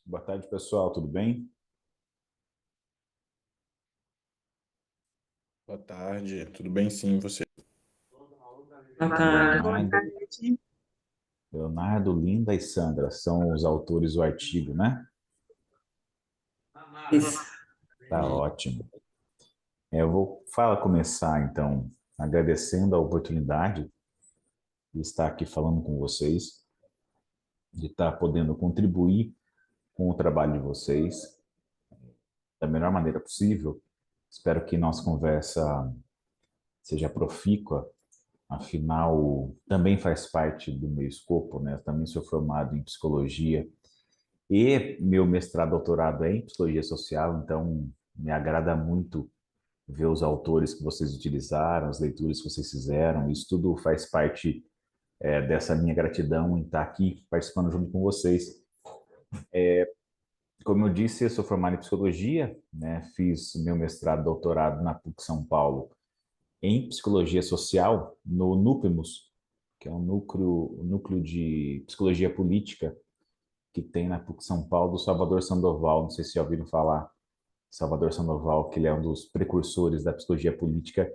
Boa tarde, pessoal. Tudo bem? Boa tarde, tudo bem sim, você? Boa tarde, boa Leonardo, tarde. Leonardo, Linda e Sandra são os autores do artigo, né? Isso. Tá ótimo. Eu vou começar, então, agradecendo a oportunidade de estar aqui falando com vocês, de estar podendo contribuir com o trabalho de vocês da melhor maneira possível. Espero que nossa conversa seja profícua. Afinal, também faz parte do meu escopo, né? Eu também sou formado em psicologia e meu mestrado, doutorado é em psicologia social, então me agrada muito ver os autores que vocês utilizaram, as leituras que vocês fizeram. Isso tudo faz parte dessa minha gratidão em estar aqui participando junto com vocês. Como eu disse, eu sou formado em psicologia, né? Fiz meu mestrado, doutorado na PUC São Paulo em psicologia social no NUPEMUS, que é um núcleo de psicologia política que tem na PUC São Paulo, do Salvador Sandoval. Não sei se já ouviram falar. Salvador Sandoval, que ele é um dos precursores da psicologia política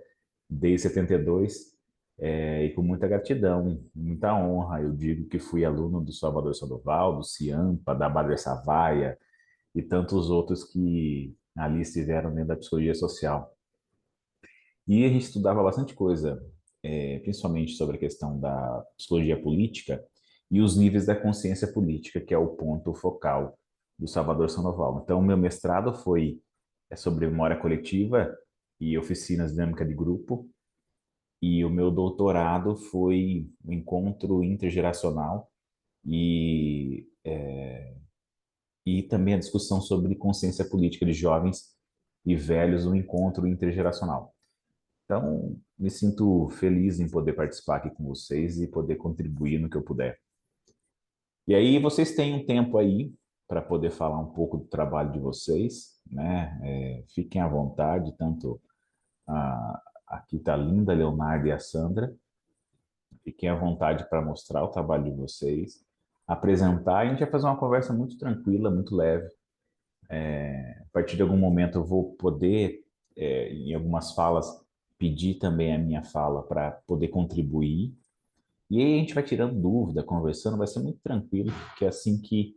desde 72, e com muita gratidão, muita honra, eu digo que fui aluno do Salvador Sandoval, do Ciampa, da Bader Savaia e tantos outros que ali estiveram dentro da psicologia social. E a gente estudava bastante coisa, principalmente sobre a questão da psicologia política e os níveis da consciência política, que é o ponto focal do Salvador Sandoval. Então, meu mestrado foi sobre memória coletiva e oficinas dinâmica de grupo, e o meu doutorado foi um encontro intergeracional e também a discussão sobre consciência política de jovens e velhos, um encontro intergeracional. Então, me sinto feliz em poder participar aqui com vocês e poder contribuir no que eu puder. E aí, vocês têm um tempo aí para poder falar um pouco do trabalho de vocês, né? Fiquem à vontade, tanto aqui está a Linda, a Leonardo e a Sandra. Fiquem à vontade para mostrar o trabalho de vocês, apresentar. E a gente vai fazer uma conversa muito tranquila, muito leve. A partir de algum momento eu vou poder, em algumas falas, pedir também a minha fala para poder contribuir. E aí a gente vai tirando dúvida, conversando, vai ser muito tranquilo, porque é assim que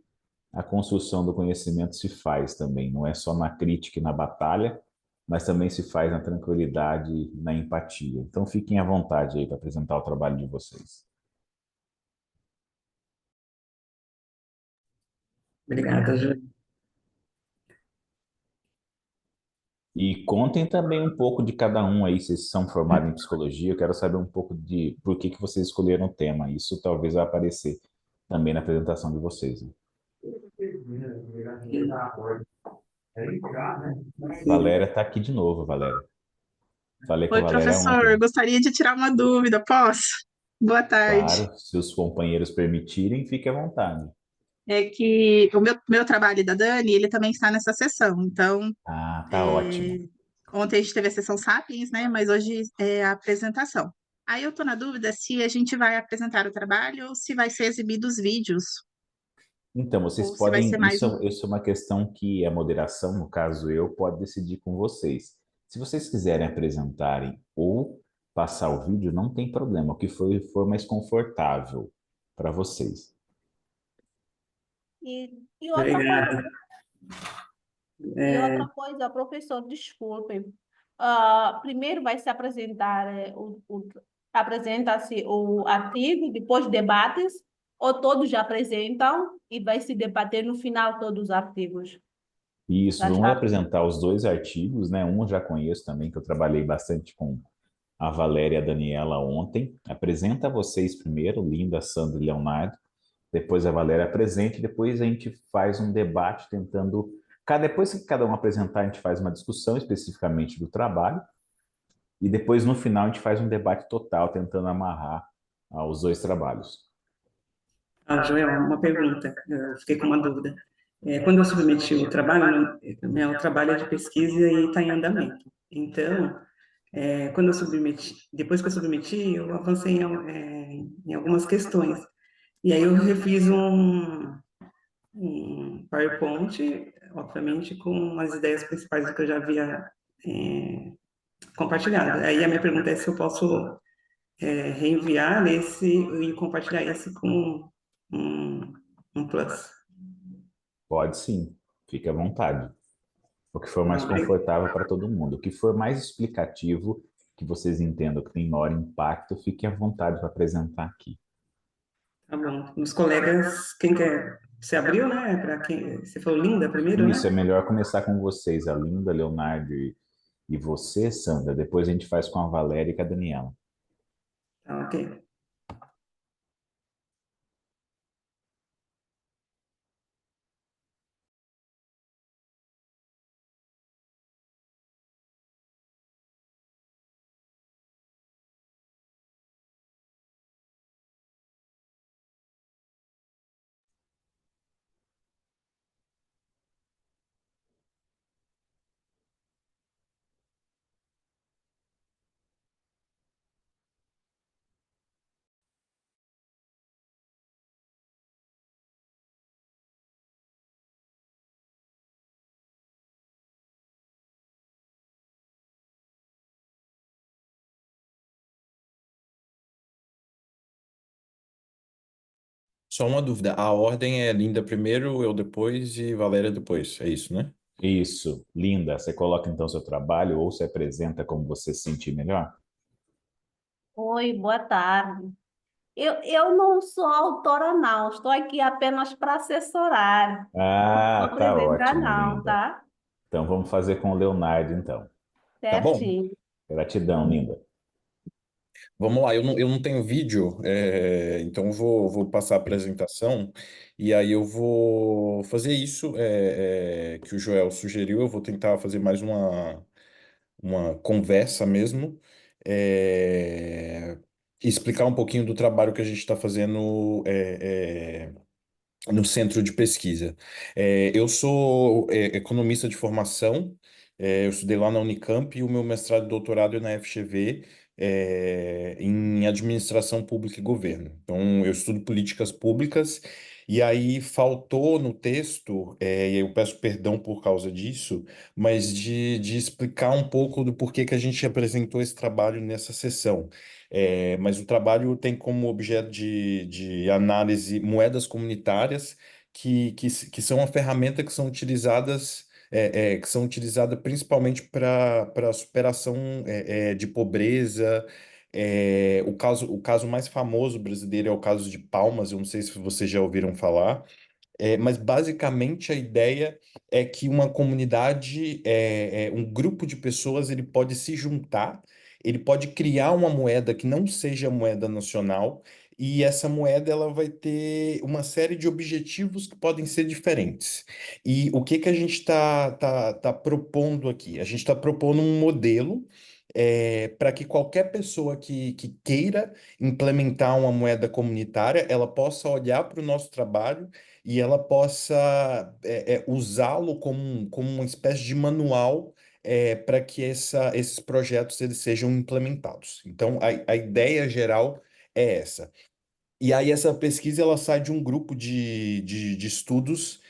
a construção do conhecimento se faz também. Não é só na crítica e na batalha, mas também se faz na tranquilidade e na empatia. Então fiquem à vontade aí para apresentar o trabalho de vocês. Obrigada, Júlia. E contem também um pouco de cada um aí, vocês são formados em psicologia, eu quero saber um pouco de por que vocês escolheram o tema. Isso talvez vai aparecer também na apresentação de vocês, né? Valéria está aqui de novo, Valéria. Falei com a Oi, Valéria professor. ontem. Gostaria de tirar uma dúvida, posso? Boa tarde. Claro, se os companheiros permitirem, fique à vontade. É que o meu trabalho e da Dani, ele também está nessa sessão. Então, Ah, tá ótimo. é, ontem a gente teve a sessão Sapiens, né? Mas hoje é a apresentação. Aí eu estou na dúvida se a gente vai apresentar o trabalho ou se vai ser exibido os vídeos, Então, vocês ou se vai ser podem. mais um. Isso é uma questão que a moderação, no caso eu, pode decidir com vocês. Se vocês quiserem apresentarem ou passar o vídeo, não tem problema. O que for mais confortável para vocês. E outra coisa, Obrigada. e outra coisa, professor, desculpe. Primeiro vai se apresentar apresenta-se o artigo, depois debates, ou todos já apresentam e vai se debater no final todos os artigos. Isso, Das- vamos ah, apresentar os dois artigos, né? Um eu já conheço também, que eu trabalhei bastante com a Valéria e a Daniela ontem. Apresenta vocês primeiro, Linda, Sandra e Leonardo. Depois a Valéria apresenta e depois a gente faz um debate tentando. Depois que cada um apresentar, a gente faz uma discussão especificamente do trabalho e depois no final a gente faz um debate total tentando amarrar os dois trabalhos. Joel, uma pergunta, eu fiquei com uma dúvida. Quando eu submeti o trabalho, meu trabalho é de pesquisa e está em andamento. Então, quando eu submeti, depois que eu submeti, eu avancei em algumas questões. E aí eu refiz um PowerPoint, obviamente, com as ideias principais do que eu já havia compartilhado. Aí a minha pergunta é se eu posso reenviar esse e compartilhar esse com um plus. Pode sim, fique à vontade. O que for mais Obri- confortável para todo mundo. O que for mais explicativo, que vocês entendam que tem maior impacto, fiquem à vontade para apresentar aqui. Tá bom. Os colegas, quem quer? Você abriu, né? Para quem? Você falou Linda primeiro, Isso, é né? melhor começar com vocês, a Linda, Leonardo e você, Sandra. Depois a gente faz com a Valéria e com a Daniela. Tá, ok. Só uma dúvida, a ordem é Linda primeiro, eu depois e Valéria depois, é isso, né? Isso, Linda, você coloca então seu trabalho ou se apresenta como você se sentir melhor? Oi, boa tarde. Eu não sou autora, não. Estou aqui apenas para assessorar. Não vou Ah, tá apresentar, ótimo, não, Linda. tá? Então vamos fazer com o Leonardo, então. Tá bom. Certinho. Gratidão, Linda. Vamos lá, eu não tenho vídeo, então eu vou passar a apresentação e aí eu vou fazer isso que o Joel sugeriu. Eu vou tentar fazer mais uma conversa mesmo, e explicar um pouquinho do trabalho que a gente está fazendo no centro de pesquisa. Eu sou economista de formação, eu estudei lá na Unicamp e o meu mestrado e doutorado é na FGV, em administração pública e governo. Então, eu estudo políticas públicas e aí faltou no texto, e eu peço perdão por causa disso, mas de explicar um pouco do porquê que a gente apresentou esse trabalho nessa sessão. Mas o trabalho tem como objeto de análise moedas comunitárias, que são uma ferramenta que são utilizadas principalmente para superação de pobreza. O caso mais famoso brasileiro é o caso de Palmas, eu não sei se vocês já ouviram falar. Mas basicamente a ideia é que uma comunidade, um grupo de pessoas, ele pode se juntar, ele pode criar uma moeda que não seja moeda nacional, e essa moeda ela vai ter uma série de objetivos que podem ser diferentes. E o que que a gente está propondo aqui? A gente está propondo um modelo para que qualquer pessoa que queira implementar uma moeda comunitária, ela possa olhar para o nosso trabalho e ela possa usá-lo como uma espécie de manual para que esses projetos eles sejam implementados. Então, a ideia geral é essa. E aí essa pesquisa ela sai de um grupo de estudos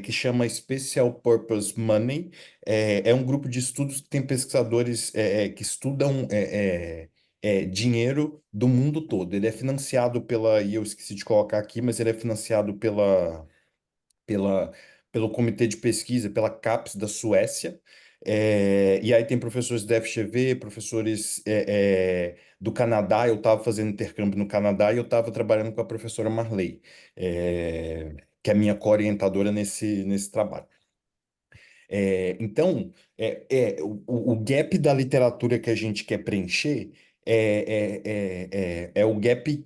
que chama Special Purpose Money. É um grupo de estudos que tem pesquisadores que estudam dinheiro do mundo todo. Ele é financiado e eu esqueci de colocar aqui, mas ele é financiado pela, pelo Comitê de Pesquisa, pela CAPES da Suécia. E aí tem professores da FGV, professores do Canadá. Eu estava fazendo intercâmbio no Canadá e eu estava trabalhando com a professora Marley, que é a minha co-orientadora nesse trabalho. Então, o gap da literatura que a gente quer preencher é o gap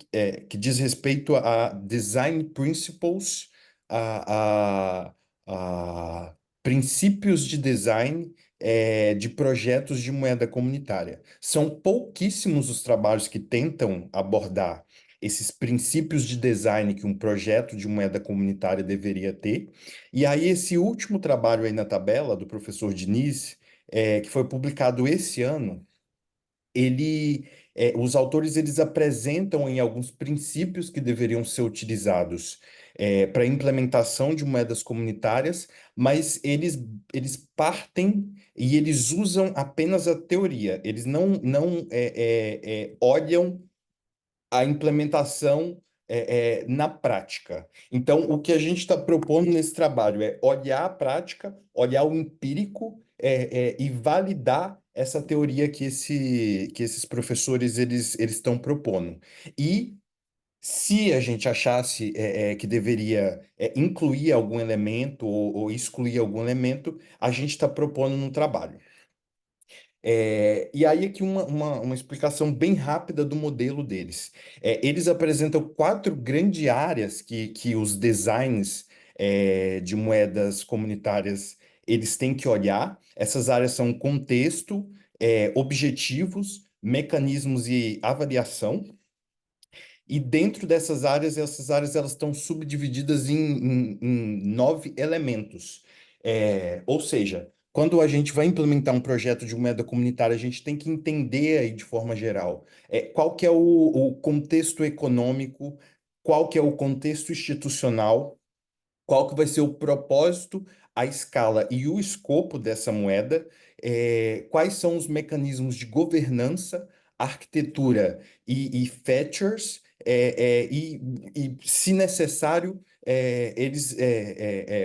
que diz respeito a design principles, a, a, a princípios de design de projetos de moeda comunitária. São pouquíssimos os trabalhos que tentam abordar esses princípios de design que um projeto de moeda comunitária deveria ter. E aí, esse último trabalho aí na tabela, do professor Diniz, que foi publicado esse ano, ele, os autores eles apresentam em alguns princípios que deveriam ser utilizados para a implementação de moedas comunitárias, mas eles partem e eles usam apenas a teoria. Eles não olham a implementação na prática. Então, o que a gente está propondo nesse trabalho é olhar a prática, olhar o empírico e validar essa teoria que esses professores eles estão propondo. E se a gente achasse que deveria incluir algum elemento ou excluir algum elemento, a gente está propondo no trabalho. E aí aqui uma explicação bem rápida do modelo deles. Eles apresentam 4 grandes áreas que os designs de moedas comunitárias eles têm que olhar. Essas áreas são contexto, objetivos, mecanismos e avaliação. E dentro dessas áreas, essas áreas elas estão subdivididas em 9 elementos. Ou seja, quando a gente vai implementar um projeto de moeda comunitária, a gente tem que entender aí de forma geral qual que é o contexto econômico, qual que é o contexto institucional, qual que vai ser o propósito, a escala e o escopo dessa moeda, quais são os mecanismos de governança, arquitetura e features, se necessário,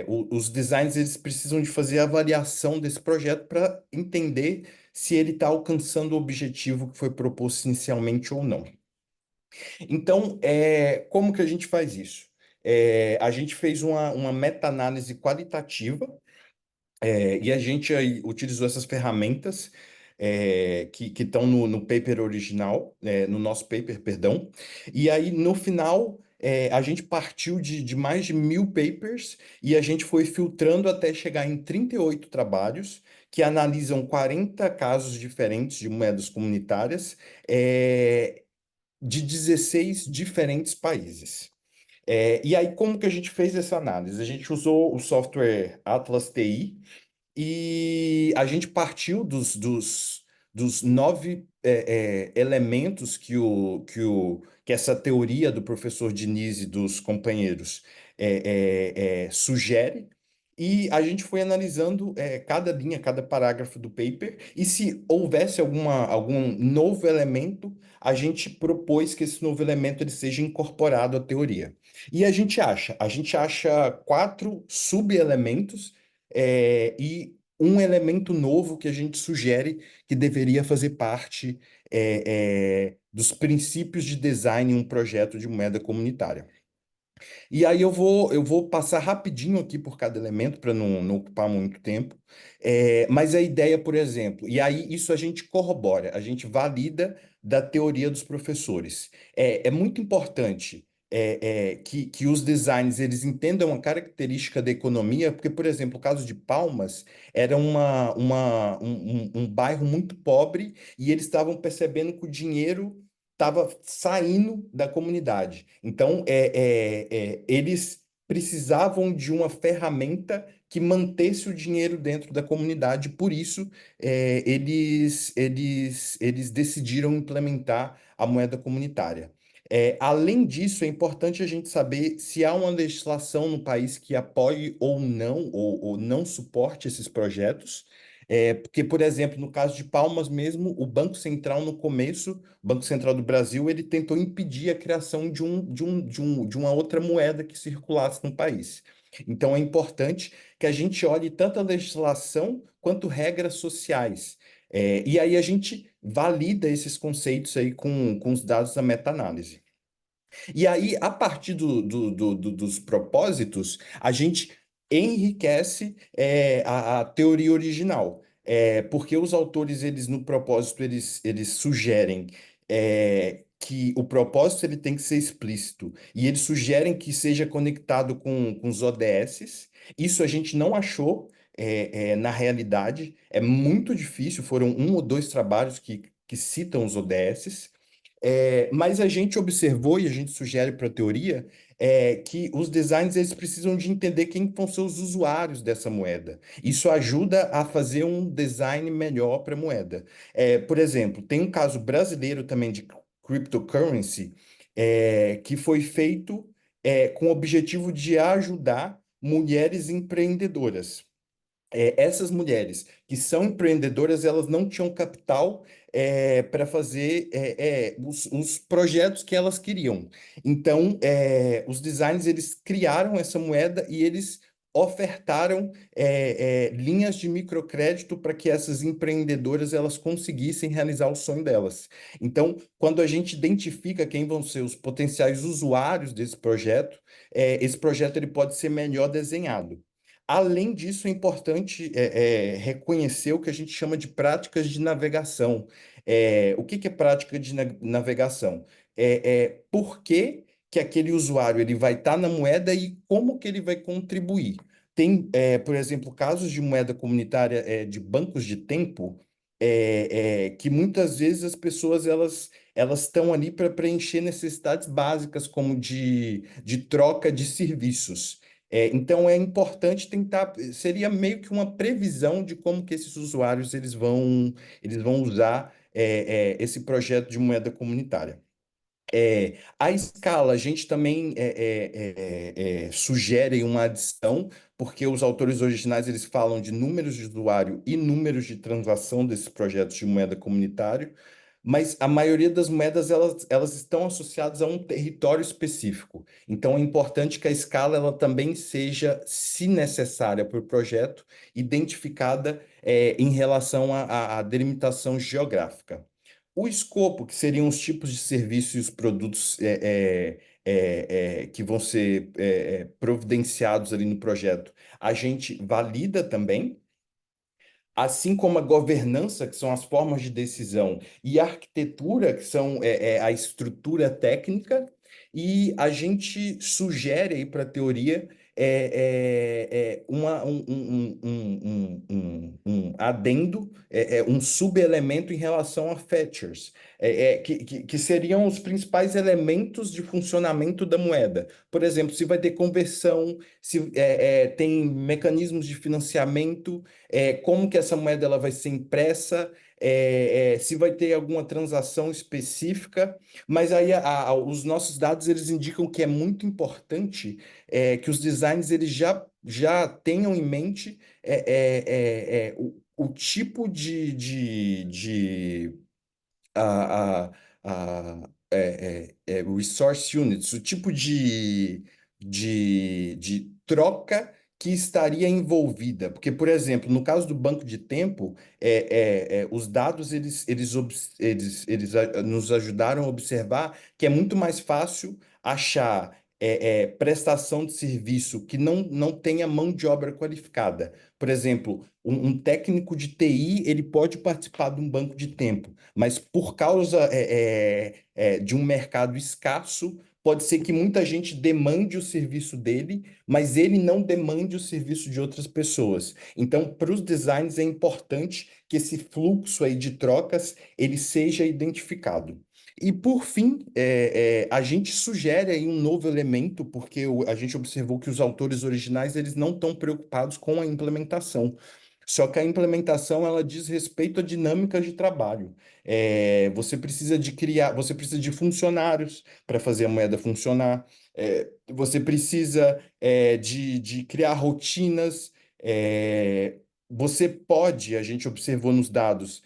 os designers eles precisam de fazer a avaliação desse projeto para entender se ele está alcançando o objetivo que foi proposto inicialmente ou não. Então, como que a gente faz isso? A gente fez uma meta-análise qualitativa e a gente aí utilizou essas ferramentas que estão no paper original, no nosso paper, perdão. E aí, no final, a gente partiu de mais de 1000 papers e a gente foi filtrando até chegar em 38 trabalhos que analisam 40 casos diferentes de moedas comunitárias de 16 diferentes países. E aí, como que a gente fez essa análise? A gente usou o software Atlas TI e a gente partiu dos 9 elementos que essa teoria do professor Diniz e dos companheiros sugere, e a gente foi analisando cada linha, cada parágrafo do paper, e se houvesse algum novo elemento, a gente propôs que esse novo elemento ele seja incorporado à teoria. E a gente acha 4 sub-elementos e um elemento novo que a gente sugere que deveria fazer parte dos princípios de design em um projeto de moeda comunitária. E aí eu vou passar rapidinho aqui por cada elemento para não ocupar muito tempo. Mas a ideia, por exemplo, e aí isso a gente corrobora, a gente valida da teoria dos professores. É muito importante que os designers eles entendam a característica da economia, porque, por exemplo, o caso de Palmas era um bairro muito pobre e eles estavam percebendo que o dinheiro estava saindo da comunidade. Então, eles precisavam de uma ferramenta que mantesse o dinheiro dentro da comunidade, por isso, eles decidiram implementar a moeda comunitária. Além disso, é importante a gente saber se há uma legislação no país que apoie ou não suporte esses projetos. Porque, por exemplo, no caso de Palmas mesmo, o Banco Central, no começo, o Banco Central do Brasil, ele tentou impedir a criação de uma outra moeda que circulasse no país. Então, é importante que a gente olhe tanto a legislação quanto regras sociais. E aí a gente valida esses conceitos aí com os dados da meta-análise. E aí, a partir dos propósitos, a gente enriquece a teoria original. Porque os autores, eles no propósito, eles sugerem que o propósito ele tem que ser explícito. E eles sugerem que seja conectado com os ODS. Isso a gente não achou na realidade. É muito difícil, foram 1 ou 2 trabalhos que citam os ODS. Mas a gente observou e a gente sugere para a teoria que os designers eles precisam de entender quem vão ser os usuários dessa moeda. Isso ajuda a fazer um design melhor para a moeda. Por exemplo, tem um caso brasileiro também de cryptocurrency que foi feito com o objetivo de ajudar mulheres empreendedoras. Essas mulheres que são empreendedoras, elas não tinham capital para fazer os projetos que elas queriam. Então, os designers, eles criaram essa moeda e eles ofertaram linhas de microcrédito para que essas empreendedoras elas conseguissem realizar o sonho delas. Então, quando a gente identifica quem vão ser os potenciais usuários desse projeto, esse projeto ele pode ser melhor desenhado. Além disso, é importante reconhecer o que a gente chama de práticas de navegação. O que que é prática de navegação? Por que que aquele usuário ele vai estar na moeda e como que ele vai contribuir. Tem, por exemplo, casos de moeda comunitária de bancos de tempo que muitas vezes as pessoas elas estão ali para preencher necessidades básicas como de troca de serviços. Então é importante tentar, seria meio que uma previsão de como que esses usuários eles vão usar esse projeto de moeda comunitária. A escala, a gente também sugere uma adição, porque os autores originais eles falam de números de usuário e números de transação desses projetos de moeda comunitário, mas a maioria das moedas elas estão associadas a um território específico. Então é importante que a escala ela também seja, se necessária para o projeto, identificada em relação à delimitação geográfica. O escopo, que seriam os tipos de serviços e os produtos que vão ser providenciados ali no projeto, a gente valida também, assim como a governança, que são as formas de decisão, e a arquitetura, que são a estrutura técnica, e a gente sugere aí para a teoria um adendo, um subelemento em relação a features, que seriam os principais elementos de funcionamento da moeda. Por exemplo, se vai ter conversão, se tem mecanismos de financiamento, como que essa moeda ela vai ser impressa, se vai ter alguma transação específica, mas aí os nossos dados eles indicam que é muito importante que os designers eles já tenham em mente o tipo de resource units, o tipo de troca que estaria envolvida. Porque, por exemplo, no caso do banco de tempo, os dados eles nos ajudaram a observar que é muito mais fácil achar prestação de serviço que não tenha mão de obra qualificada. Por exemplo, um técnico de TI ele pode participar de um banco de tempo, mas por causa de um mercado escasso, pode ser que muita gente demande o serviço dele, mas ele não demande o serviço de outras pessoas. Então, para os designers é importante que esse fluxo aí de trocas ele seja identificado. E por fim, a gente sugere aí um novo elemento, porque a gente observou que os autores originais eles não estão preocupados com a implementação. Só que a implementação ela diz respeito a dinâmicas de trabalho. Você precisa de funcionários para fazer a moeda funcionar. Você precisa de criar rotinas. Você pode, a gente observou nos dados,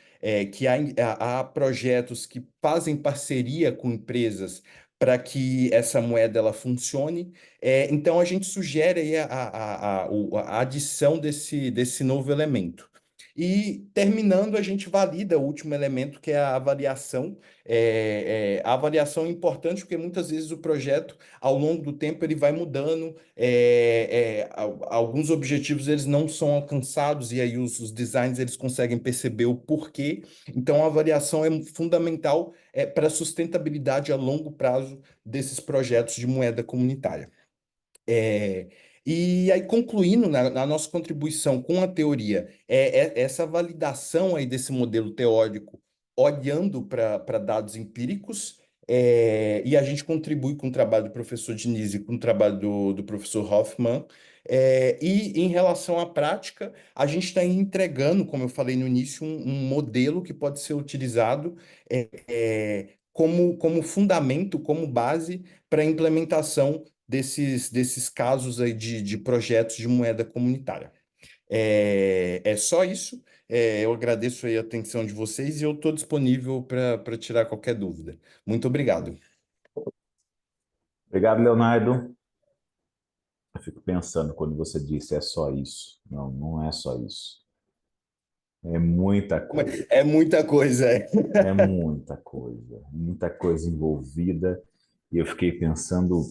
que há projetos que fazem parceria com empresas para que essa moeda ela funcione. Então, a gente sugere aí a adição desse novo elemento. E, terminando, a gente valida o último elemento, que é a avaliação. A avaliação é importante porque muitas vezes o projeto, ao longo do tempo, ele vai mudando, alguns objetivos eles não são alcançados e aí os designers eles conseguem perceber o porquê. Então, a avaliação é fundamental para a sustentabilidade a longo prazo desses projetos de moeda comunitária. E aí, concluindo na nossa contribuição com a teoria, essa validação aí desse modelo teórico, olhando para dados empíricos, E a gente contribui com o trabalho do professor Diniz e com o trabalho do professor Hoffman. E em relação à prática, a gente está entregando, como eu falei no início, um modelo que pode ser utilizado como fundamento, como base para a implementação desses casos aí de projetos de moeda comunitária. É só isso. Eu agradeço aí a atenção de vocês e eu estou disponível para tirar qualquer dúvida. Muito obrigado. Obrigado, Leonardo. Eu fico pensando quando você disse é só isso. Não, não é só isso. É muita coisa. É muita coisa. É muita coisa envolvida. E eu fiquei pensando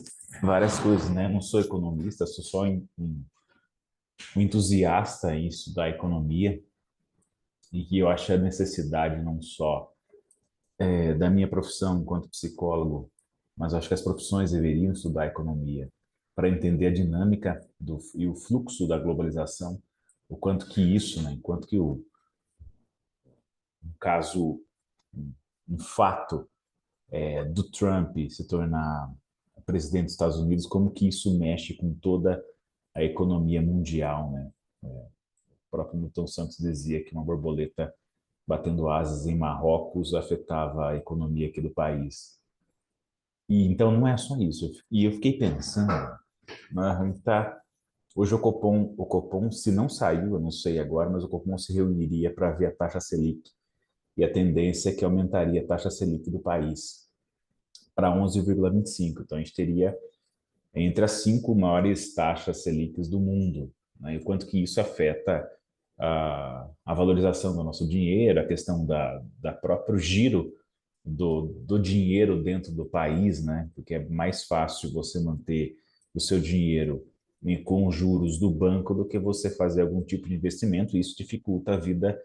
várias coisas, né? Não sou economista, sou só um entusiasta em estudar economia e que eu acho a necessidade não só da minha profissão enquanto psicólogo, mas acho que as profissões deveriam estudar economia para entender a dinâmica e o fluxo da globalização, o quanto que isso, né? Enquanto que um caso, um fato do Trump se tornar presidente dos Estados Unidos, como que isso mexe com toda a economia mundial, né? O próprio Milton Santos dizia que uma borboleta batendo asas em Marrocos afetava a economia aqui do país. E então não é só isso. E eu fiquei pensando, né, a gente tá, hoje o Copom, se não saiu, eu não sei agora, mas o Copom se reuniria para ver a taxa Selic e a tendência é que aumentaria a taxa Selic do país para 11,25. Então a gente teria entre as 5 maiores taxas Selics do mundo, né? E o quanto que isso afeta a valorização do nosso dinheiro, a questão da próprio giro do dinheiro dentro do país, né? Porque é mais fácil você manter o seu dinheiro com juros do banco do que você fazer algum tipo de investimento, e isso dificulta a vida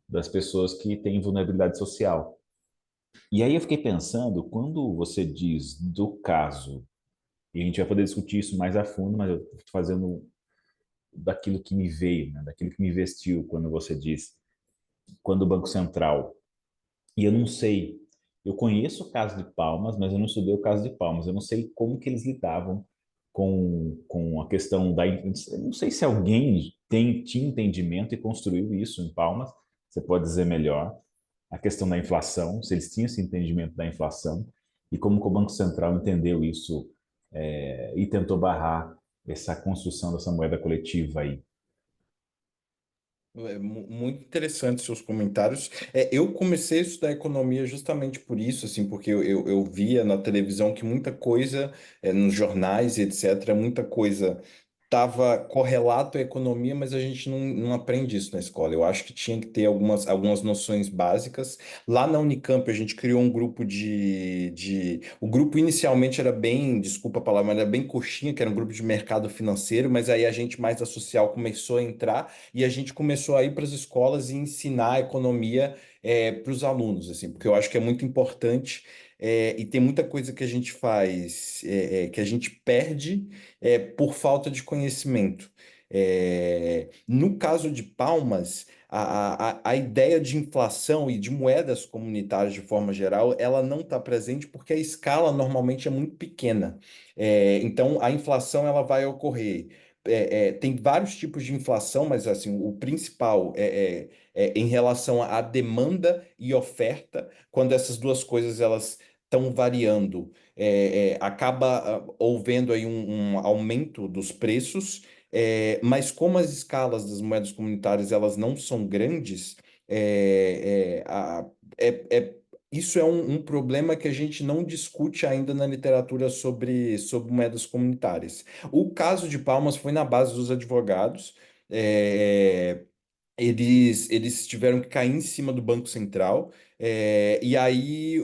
das pessoas que têm vulnerabilidade social. E aí eu fiquei pensando, quando você diz do caso, e a gente vai poder discutir isso mais a fundo, mas eu estou fazendo daquilo que me veio, né? Daquilo que me vestiu quando você diz, quando o Banco Central, e eu não sei, eu conheço o caso de Palmas, mas eu não estudei o caso de Palmas, eu não sei como que eles lidavam com a questão eu não sei se alguém tinha entendimento e construiu isso em Palmas, você pode dizer melhor, a questão da inflação, se eles tinham esse entendimento da inflação, e como que o Banco Central entendeu isso e tentou barrar essa construção dessa moeda coletiva aí. Muito interessante seus comentários. Eu comecei a estudar economia justamente por isso, assim, porque eu via na televisão que muita coisa, nos jornais e etc., muita coisa estava correlato à economia, mas a gente não aprende isso na escola. Eu acho que tinha que ter algumas noções básicas. Lá na Unicamp, a gente criou um grupo O grupo inicialmente era bem, desculpa a palavra, mas era bem coxinha, que era um grupo de mercado financeiro, mas aí a gente mais da social começou a entrar e a gente começou a ir para as escolas e ensinar a economia para os alunos, assim, porque eu acho que é muito importante. E tem muita coisa que a gente faz, que a gente perde por falta de conhecimento. No caso de Palmas, a ideia de inflação e de moedas comunitárias de forma geral, ela não está presente porque a escala normalmente é muito pequena. Então, a inflação ela vai ocorrer. Tem vários tipos de inflação, mas assim, o principal é em relação à demanda e oferta, quando essas duas coisas elas estão variando acaba houvendo aí um aumento dos preços, mas como as escalas das moedas comunitárias elas não são grandes, é, é, a- é- é- isso é um problema que a gente não discute ainda na literatura sobre moedas comunitárias. O caso de Palmas foi na base dos advogados. é, eles tiveram que cair em cima do Banco Central, e aí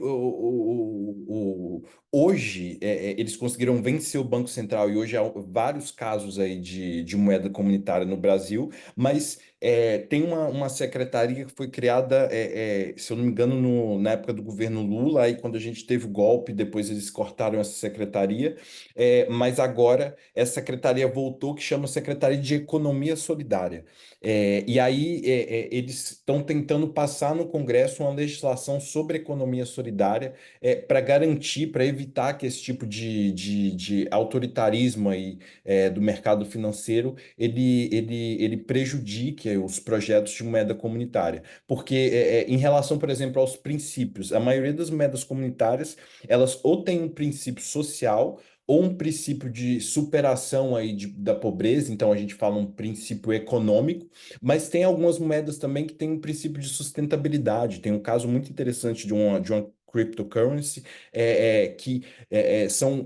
hoje eles conseguiram vencer o Banco Central e hoje há vários casos aí de moeda comunitária no Brasil, mas tem uma secretaria que foi criada, se eu não me engano, na época do governo Lula, aí quando a gente teve o golpe, depois eles cortaram essa secretaria, mas agora essa secretaria voltou, que chama Secretaria de Economia Solidária. E aí eles estão tentando passar no Congresso uma legislação sobre economia solidária para garantir, para evitar que esse tipo de autoritarismo aí, do mercado financeiro ele prejudique os projetos de moeda comunitária. Porque em relação, por exemplo, aos princípios, a maioria das moedas comunitárias, elas ou têm um princípio social ou um princípio de superação aí da pobreza, então a gente fala um princípio econômico, mas tem algumas moedas também que têm um princípio de sustentabilidade. Tem um caso muito interessante de uma cryptocurrency que são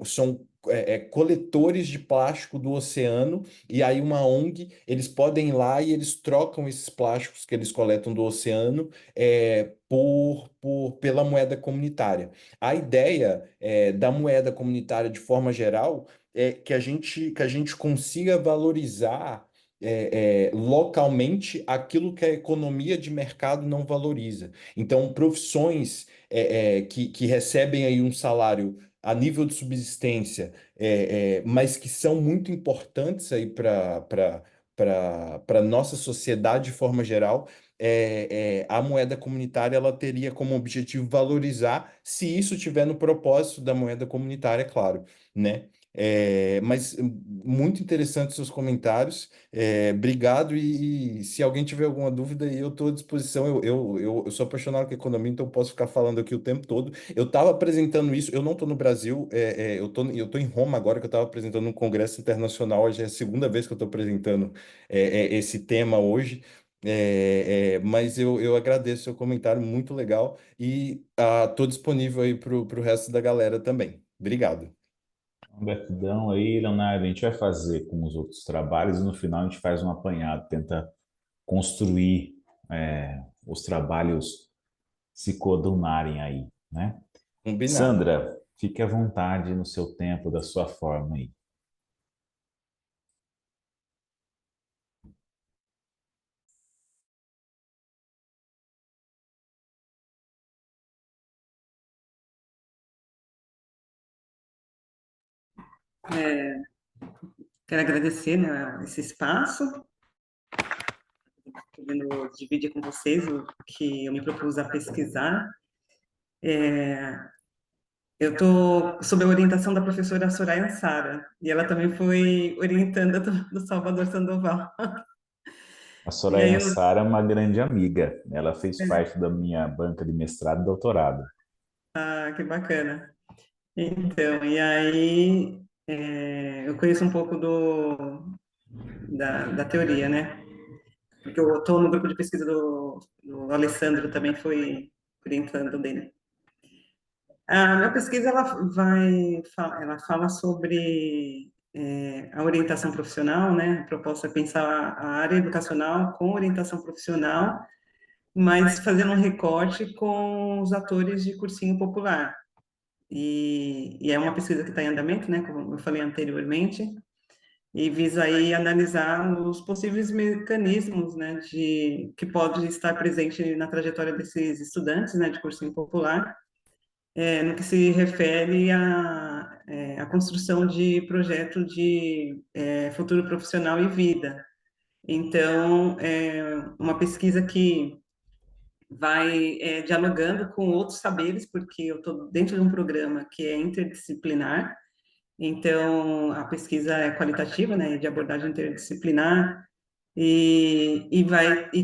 coletores de plástico do oceano, e aí uma ONG, eles podem ir lá e eles trocam esses plásticos que eles coletam do oceano pela moeda comunitária. A ideia da moeda comunitária, de forma geral, é que a gente consiga valorizar localmente aquilo que a economia de mercado não valoriza. Então, profissões que recebem aí um salário a nível de subsistência, mas que são muito importantes aí para nossa sociedade de forma geral, a moeda comunitária ela teria como objetivo valorizar, se isso tiver no propósito da moeda comunitária, é claro, né? Mas muito interessantes seus comentários. Obrigado, e se alguém tiver alguma dúvida, eu estou à disposição. Eu sou apaixonado por economia, então eu posso ficar falando aqui o tempo todo. Eu estava apresentando isso, eu não estou no Brasil, eu tô em Roma agora, que eu estava apresentando um congresso internacional, hoje é a segunda vez que eu estou apresentando esse tema hoje. Mas eu agradeço o seu comentário, muito legal, e estou disponível aí para o resto da galera também. Obrigado. Gratidão aí, Leonardo. A gente vai fazer com os outros trabalhos e no final a gente faz um apanhado, tenta construir os trabalhos se coadunarem aí, né? Combinado. Sandra, fique à vontade no seu tempo, da sua forma aí. Quero agradecer, né, esse espaço, podendo dividir com vocês o que eu me propus a pesquisar. Eu estou sob a orientação da professora Soraya Ansara, e ela também foi orientanda do Salvador Sandoval. A E aí, Soraya Sara é uma grande amiga. Ela fez parte da minha banca de mestrado e doutorado. que bacana. Então, e aí, eu conheço um pouco da teoria, né? Porque eu estou no grupo de pesquisa do Alessandro, também foi orientando dele. A minha pesquisa ela fala sobre a orientação profissional, né? A proposta é pensar a área educacional com orientação profissional, mas fazendo um recorte com os atores de cursinho popular. E é uma pesquisa que está em andamento, né? Como eu falei anteriormente, e visa aí analisar os possíveis mecanismos, né? Que podem estar presentes na trajetória desses estudantes, né? De cursinho popular, no que se refere à construção de projeto de futuro profissional e vida. Então, uma pesquisa que vai dialogando com outros saberes, porque eu estou dentro de um programa que é interdisciplinar, então a pesquisa é qualitativa, né, de abordagem interdisciplinar, e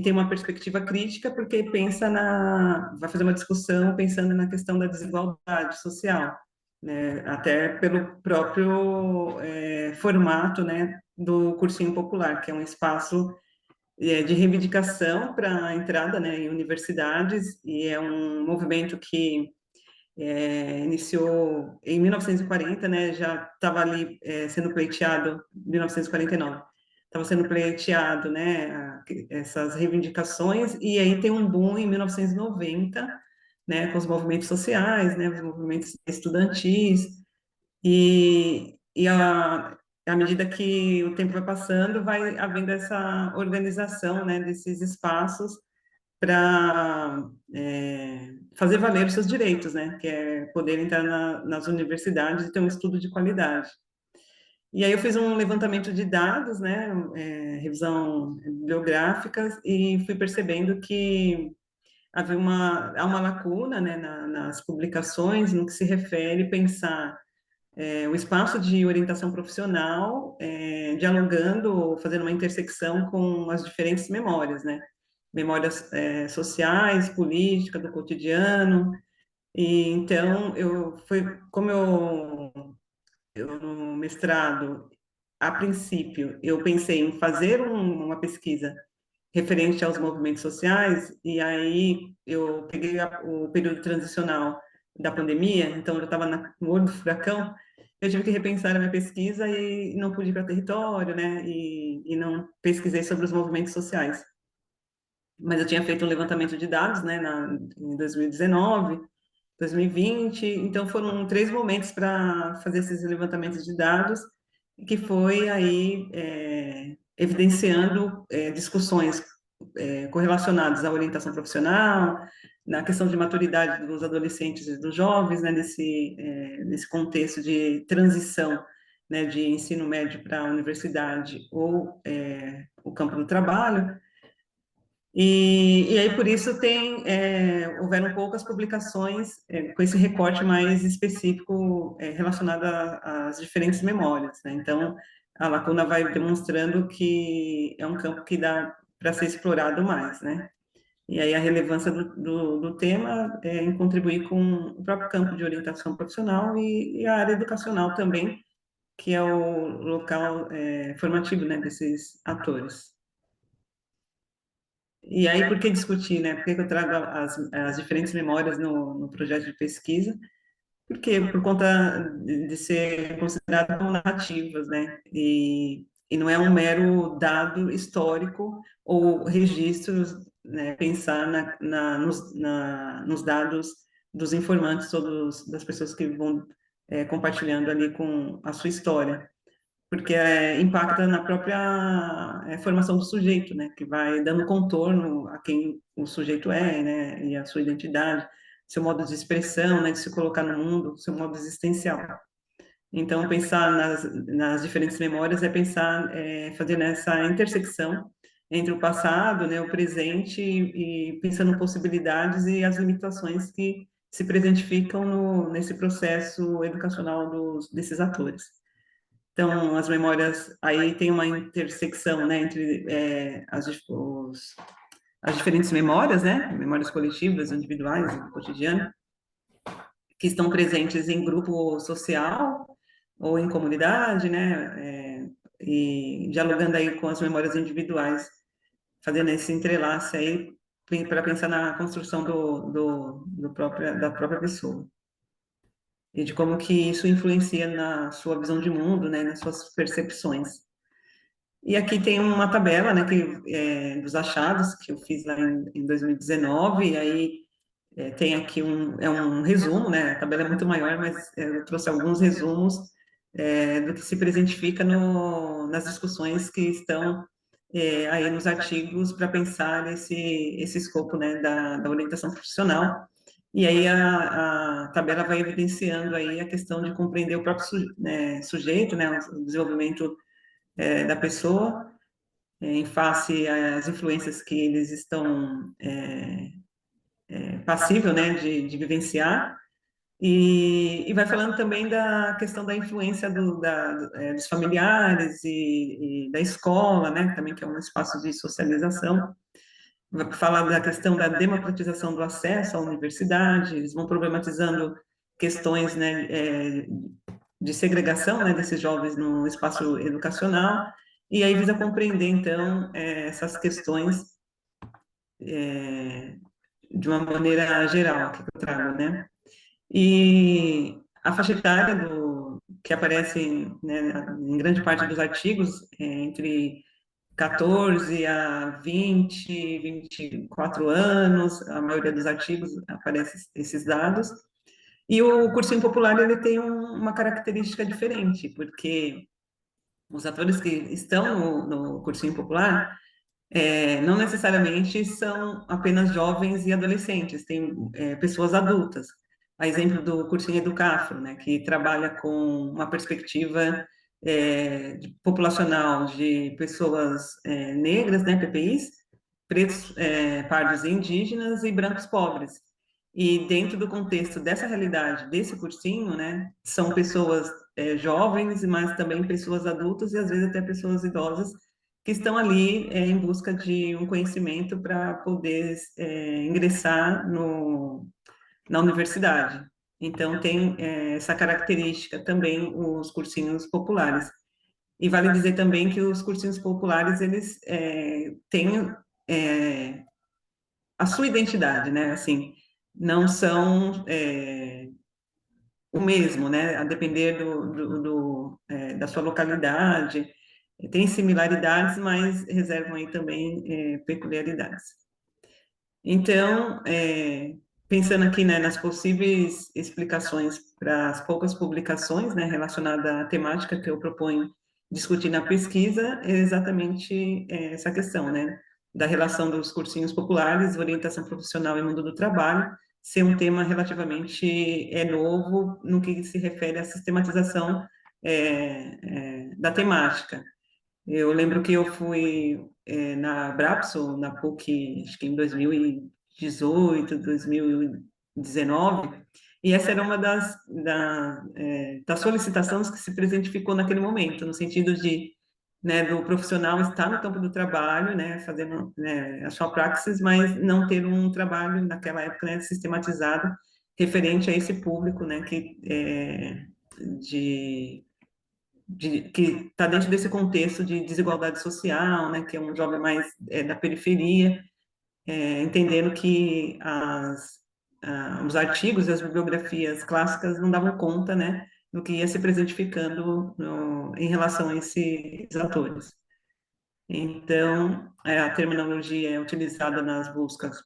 tem uma perspectiva crítica, porque vai fazer uma discussão pensando na questão da desigualdade social, né, até pelo próprio formato, né, do cursinho popular, que é um espaço de reivindicação para a entrada, né, em universidades, e é um movimento que iniciou em 1940, né, já estava ali sendo pleiteado, 1949, estava sendo pleiteado, né, essas reivindicações, e aí tem um boom em 1990, né, com os movimentos sociais, né, os movimentos estudantis, e à medida que o tempo vai passando, vai havendo essa organização, né, desses espaços para fazer valer os seus direitos, né, que é poder entrar nas universidades e ter um estudo de qualidade. E aí eu fiz um levantamento de dados, né, revisão bibliográfica, e fui percebendo que há uma lacuna, né, nas publicações no que se refere a pensar o espaço de orientação profissional, dialogando, fazendo uma intersecção com as diferentes memórias, né? Memórias sociais, políticas, do cotidiano. E então, como eu no mestrado, a princípio, eu pensei em fazer uma pesquisa referente aos movimentos sociais, e aí eu peguei o período transicional da pandemia, então eu já estava no olho do furacão, eu tive que repensar a minha pesquisa e não pude ir para território, né, e não pesquisei sobre os movimentos sociais. Mas eu tinha feito um levantamento de dados, né, em 2019, 2020, então foram 3 momentos para fazer esses levantamentos de dados, que foi aí evidenciando discussões correlacionadas à orientação profissional, na questão de maturidade dos adolescentes e dos jovens, né, nesse contexto de transição, né, de ensino médio para a universidade ou o campo do trabalho. E aí, por isso, houveram poucas publicações com esse recorte mais específico relacionado às diferentes memórias, né? Então, a lacuna vai demonstrando que é um campo que dá para ser explorado mais, né? E aí a relevância do tema é em contribuir com o próprio campo de orientação profissional e a área educacional também, que é o local formativo, né, desses atores. E aí, por que discutir, né? Por que eu trago as diferentes memórias no projeto de pesquisa? Porque por conta de ser considerado como narrativas, né? E não é um mero dado histórico ou registros, né? Pensar nos dados dos informantes ou das pessoas que vão compartilhando ali com a sua história, porque impacta na própria formação do sujeito, né, que vai dando contorno a quem o sujeito é, né, e a sua identidade, seu modo de expressão, né, de se colocar no mundo, seu modo existencial. Então, pensar nas diferentes memórias é pensar, fazer essa intersecção entre o passado, né, o presente, e pensando possibilidades e as limitações que se presentificam nesse processo educacional desses atores. Então, as memórias, aí tem uma intersecção, né, entre as diferentes memórias, né, memórias coletivas, individuais, do cotidiano, que estão presentes em grupo social ou em comunidade, né, e dialogando aí com as memórias individuais, fazendo esse entrelace aí para pensar na construção da própria pessoa. E de como que isso influencia na sua visão de mundo, né, nas suas percepções. E aqui tem uma tabela, né, dos achados que eu fiz lá em 2019, e aí tem aqui um resumo, né, a tabela é muito maior, mas eu trouxe alguns resumos do que se presentifica nas discussões que estão aí nos artigos para pensar esse escopo, né, da orientação profissional. E aí a tabela vai evidenciando aí a questão de compreender o próprio sujeito, né, o desenvolvimento da pessoa, em face às influências que eles estão passível, né, de vivenciar, e vai falando também da questão da influência dos familiares e da escola, né, também que é um espaço de socialização. Vai falar da questão da democratização do acesso à universidade, eles vão problematizando questões, né, de segregação, né, desses jovens no espaço educacional, e aí visa compreender, então, essas questões de uma maneira geral, que eu trago, né? E a faixa etária que aparece, né, em grande parte dos artigos, entre 14 a 20, 24 anos, a maioria dos artigos aparece esses dados. E o cursinho popular, ele tem uma característica diferente, porque os atores que estão no cursinho popular não necessariamente são apenas jovens e adolescentes, tem pessoas adultas. A exemplo do cursinho Educafro, né, que trabalha com uma perspectiva populacional de pessoas negras, né, PPIs, pretos, pardos e indígenas e brancos pobres. E dentro do contexto dessa realidade, desse cursinho, né, são pessoas jovens, mas também pessoas adultas e às vezes até pessoas idosas que estão ali em busca de um conhecimento para poder ingressar na universidade. Então, tem essa característica também os cursinhos populares. E vale dizer também que os cursinhos populares, eles têm a sua identidade, né? Assim, não são o mesmo, né? A depender da sua localidade, tem similaridades, mas reservam aí também peculiaridades. Então, pensando aqui, né, nas possíveis explicações para as poucas publicações, né, relacionadas à temática que eu proponho discutir na pesquisa, é exatamente essa questão, né, da relação dos cursinhos populares, orientação profissional e mundo do trabalho, ser um tema relativamente novo no que se refere à sistematização da temática. Eu lembro que eu fui na Brapso, na PUC, acho que em 2018, 2019, e essa era uma das solicitações que se presentificou naquele momento, no sentido de, né, do profissional estar no campo do trabalho, né, fazendo, né, a sua praxis, mas não ter um trabalho, naquela época, né, sistematizado, referente a esse público, né, que está dentro desse contexto de desigualdade social, né, que é um jovem mais da periferia, entendendo que os artigos e as bibliografias clássicas não davam conta, né, do que ia se presentificando em relação a esses atores. Então, a terminologia utilizada nas buscas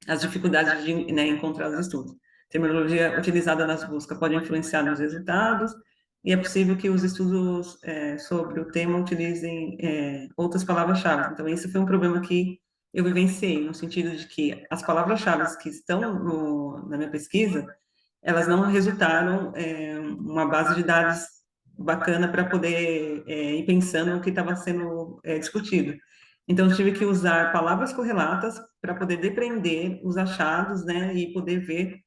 as dificuldades de, né, encontrar os estudos. A terminologia utilizada nas buscas pode influenciar nos resultados, e é possível que os estudos sobre o tema utilizem outras palavras-chave. Então, esse foi um problema que eu vivenciei, no sentido de que as palavras-chave que estão na minha pesquisa, elas não resultaram uma base de dados bacana para poder ir pensando no que estava sendo discutido. Então, eu tive que usar palavras correlatas para poder depreender os achados, né, e poder ver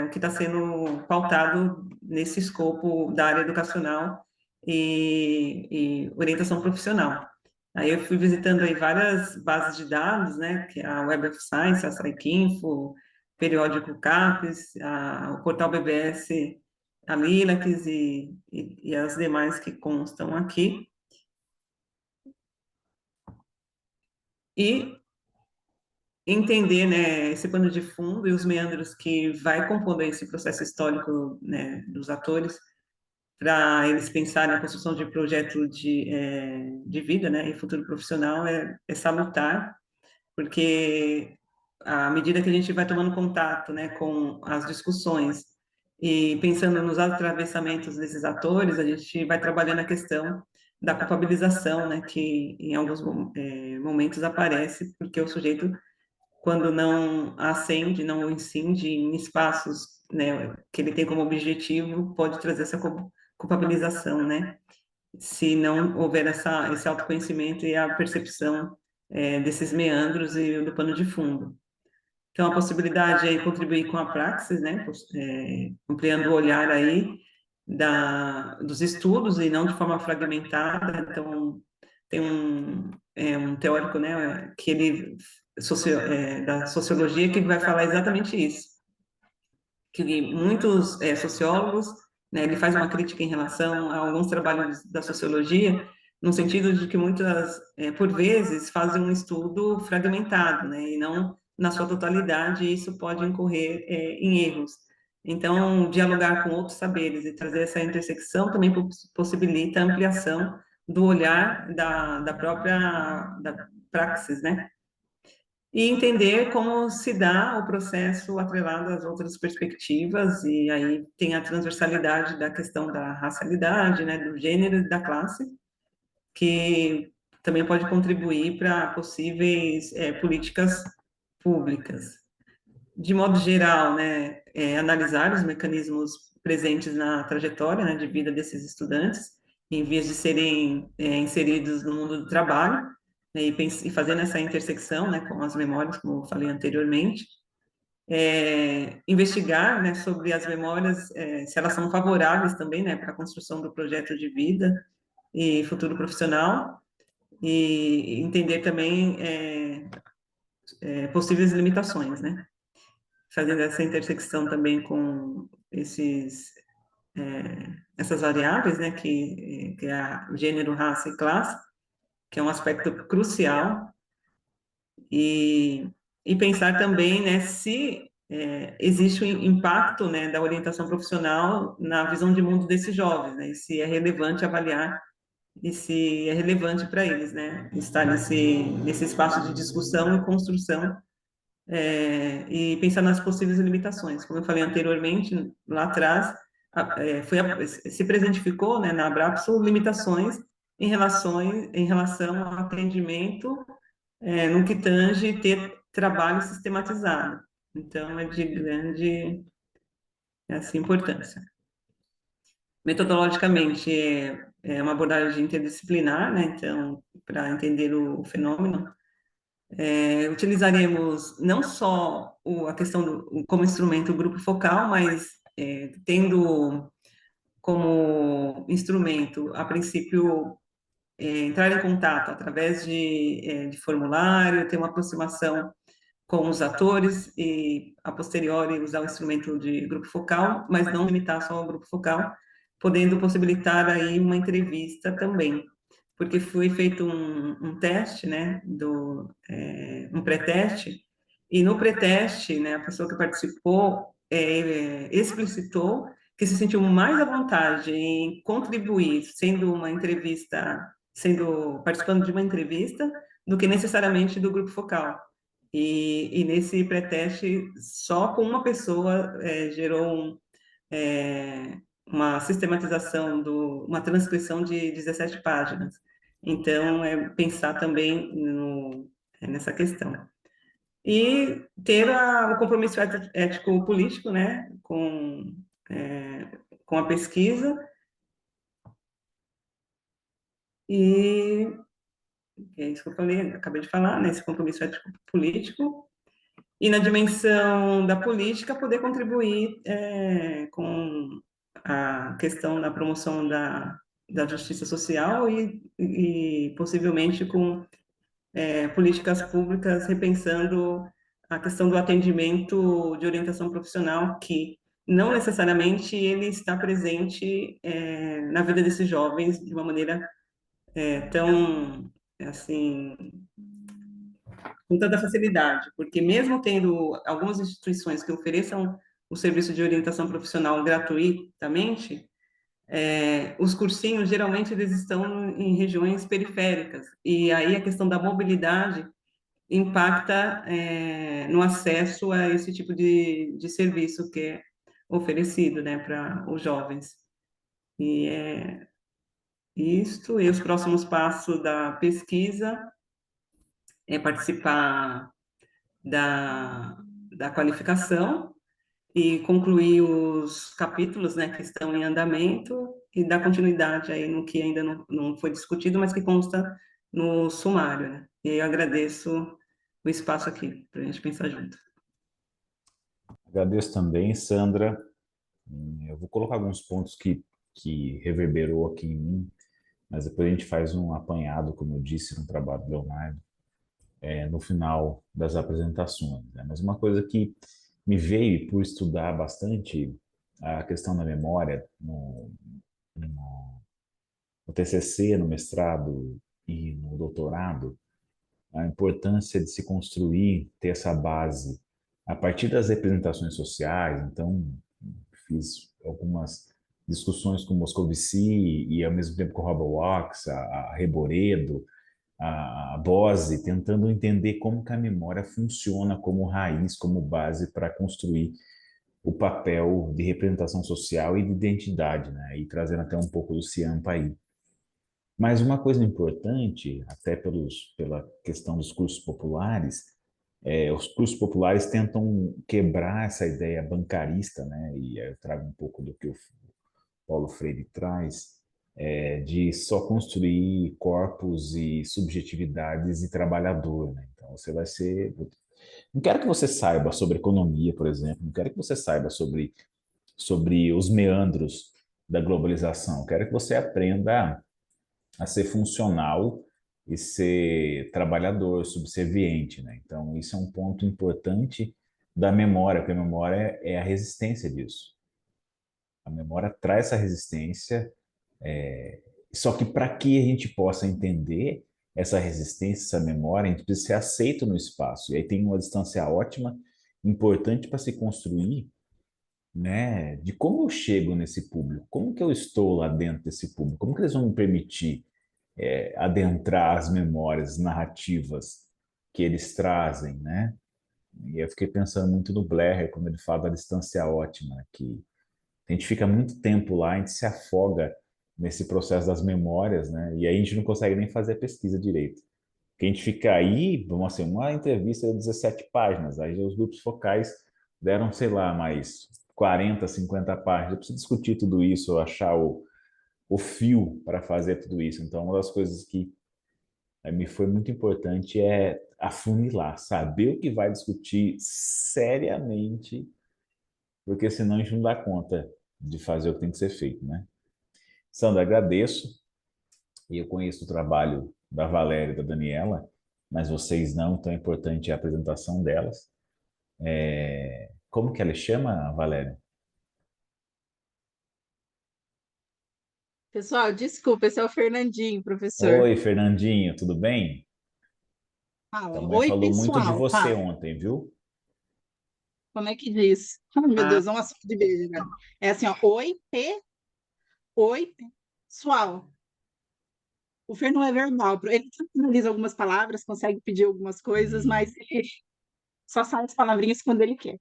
o que está sendo pautado nesse escopo da área educacional e orientação profissional. Aí eu fui visitando aí várias bases de dados, né, que é a Web of Science, a Scikit-Info, periódico CAPES, o portal BBS, a Lilacs e as demais que constam aqui. E entender, né, esse pano de fundo e os meandros que vai compondo esse processo histórico, né, dos atores, para eles pensarem na construção de projeto de vida, né, e futuro profissional é salutar, porque à medida que a gente vai tomando contato, né, com as discussões e pensando nos atravessamentos desses atores, a gente vai trabalhando a questão da culpabilização, né, que em alguns momentos aparece, porque o sujeito, quando não ascende, não incide em espaços, né, que ele tem como objetivo, pode trazer essa culpabilização, né, se não houver esse autoconhecimento e a percepção desses meandros e do pano de fundo. Então, a possibilidade é contribuir com a praxis, né, ampliando o olhar aí dos estudos e não de forma fragmentada. Então, tem um teórico, né, que ele da sociologia que vai falar exatamente isso, que muitos sociólogos, né, ele faz uma crítica em relação a alguns trabalhos da sociologia, no sentido de que muitas, por vezes, fazem um estudo fragmentado, né, e não na sua totalidade, e isso pode incorrer em erros. Então, dialogar com outros saberes e trazer essa intersecção também possibilita a ampliação do olhar da própria praxis, né? e entender como se dá o processo atrelado às outras perspectivas, e aí tem a transversalidade da questão da racialidade, né, do gênero e da classe, que também pode contribuir para possíveis políticas públicas. De modo geral, né, analisar os mecanismos presentes na trajetória, né, de vida desses estudantes, em vez de serem inseridos no mundo do trabalho, né, e fazendo essa intersecção, né, com as memórias, como eu falei anteriormente, investigar, né, sobre as memórias, se elas são favoráveis também, né, para a construção do projeto de vida e futuro profissional, e entender também possíveis limitações, né, fazendo essa intersecção também com essas variáveis, né, que é a gênero, raça e classe, que é um aspecto crucial, e pensar também, né, se existe um impacto, né, da orientação profissional na visão de mundo desses jovens, né, e se é relevante avaliar e se é relevante para eles, né, estar nesse espaço de discussão e construção, e pensar nas possíveis limitações. Como eu falei anteriormente, lá atrás, se presentificou, né, na Abrapso limitações em relação ao atendimento no que tange ter trabalho sistematizado. Então, é de grande assim, importância. Metodologicamente, é uma abordagem interdisciplinar, né? Então, para entender o fenômeno, utilizaremos não só a questão como instrumento o grupo focal, mas tendo como instrumento, a princípio, entrar em contato através de formulário, ter uma aproximação com os atores e, a posteriori, usar o instrumento de grupo focal, mas não limitar só ao grupo focal, podendo possibilitar aí uma entrevista também, porque foi feito um teste, né, um pré-teste, e no pré-teste, né, a pessoa que participou explicitou que se sentiu mais à vontade em contribuir, participando de uma entrevista, do que necessariamente do grupo focal. E nesse pré-teste, só com uma pessoa gerou uma sistematização, uma transcrição de 17 páginas. Então, pensar também nessa questão. E ter o compromisso ético-político, né, com a pesquisa, e é isso que eu falei, acabei de falar, né, esse compromisso ético-político, e na dimensão da política, poder contribuir com a questão da promoção da justiça social e possivelmente com políticas públicas repensando a questão do atendimento de orientação profissional, que não necessariamente ele está presente na vida desses jovens de uma maneira tão, assim, com tanta facilidade, porque mesmo tendo algumas instituições que ofereçam o serviço de orientação profissional gratuitamente, os cursinhos, geralmente, eles estão em regiões periféricas, e aí a questão da mobilidade impacta no acesso a esse tipo de serviço que é oferecido, né, para os jovens. E é isto, e os próximos passos da pesquisa é participar da qualificação e concluir os capítulos, né, que estão em andamento e dar continuidade aí no que ainda não foi discutido, mas que consta no sumário, né? E aí eu agradeço o espaço aqui para a gente pensar junto. Agradeço também, Sandra. Eu vou colocar alguns pontos que reverberou aqui em mim, mas depois a gente faz um apanhado, como eu disse, no trabalho do Leonardo, no final das apresentações, né? Mas uma coisa que me veio por estudar bastante a questão da memória no TCC, no mestrado e no doutorado, a importância de se construir, ter essa base a partir das representações sociais. Então, fiz algumas discussões com Moscovici e, ao mesmo tempo, com Robert Wachs, a Reboredo, a Bose, tentando entender como que a memória funciona como raiz, como base para construir o papel de representação social e de identidade, né? E trazendo até um pouco do Ciampa aí. Mas uma coisa importante, até pela questão dos cursos populares, os cursos populares tentam quebrar essa ideia bancarista, né? E aí eu trago um pouco do que o Paulo Freire traz, de só construir corpos e subjetividades de trabalhador, né? Então você vai ser. Não quero que você saiba sobre economia, por exemplo, não quero que você saiba sobre os meandros da globalização, quero que você aprenda a ser funcional e ser trabalhador, subserviente, né? Então, isso é um ponto importante da memória, porque a memória é a resistência disso. A memória traz essa resistência, só que para que a gente possa entender essa resistência, essa memória, a gente precisa ser aceito no espaço. E aí tem uma distância ótima, importante para se construir, né? De como eu chego nesse público, como que eu estou lá dentro desse público, como que eles vão me permitir adentrar as memórias narrativas que eles trazem, né? E eu fiquei pensando muito no Blair, quando ele fala da distância ótima, que a gente fica muito tempo lá, a gente se afoga nesse processo das memórias, né? E aí a gente não consegue nem fazer a pesquisa direito. Porque a gente fica aí, vamos assim, uma entrevista de 17 páginas, aí os grupos focais deram, sei lá, mais 40, 50 páginas. Eu preciso discutir tudo isso, achar o fio para fazer tudo isso. Então, uma das coisas que me foi muito importante é afunilar, saber o que vai discutir seriamente, porque senão a gente não dá conta de fazer o que tem que ser feito, né? Sandra, agradeço. E eu conheço o trabalho da Valéria e da Daniela, mas vocês não, então é importante a apresentação delas. Como que ela chama, Valéria? Pessoal, desculpa, esse é o Fernandinho, professor. Oi, Fernandinho, tudo bem? Tua Fala. mãe Oi, falou muito de pessoal. você Fala. ontem, viu? Como é que diz? Ai, meu Deus, é uma sopa de beijo, cara. É assim, ó. Oi, pessoal. O Fer não é verbal. Ele analisa algumas palavras, consegue pedir algumas coisas, E mas ele só sai as palavrinhas quando ele quer.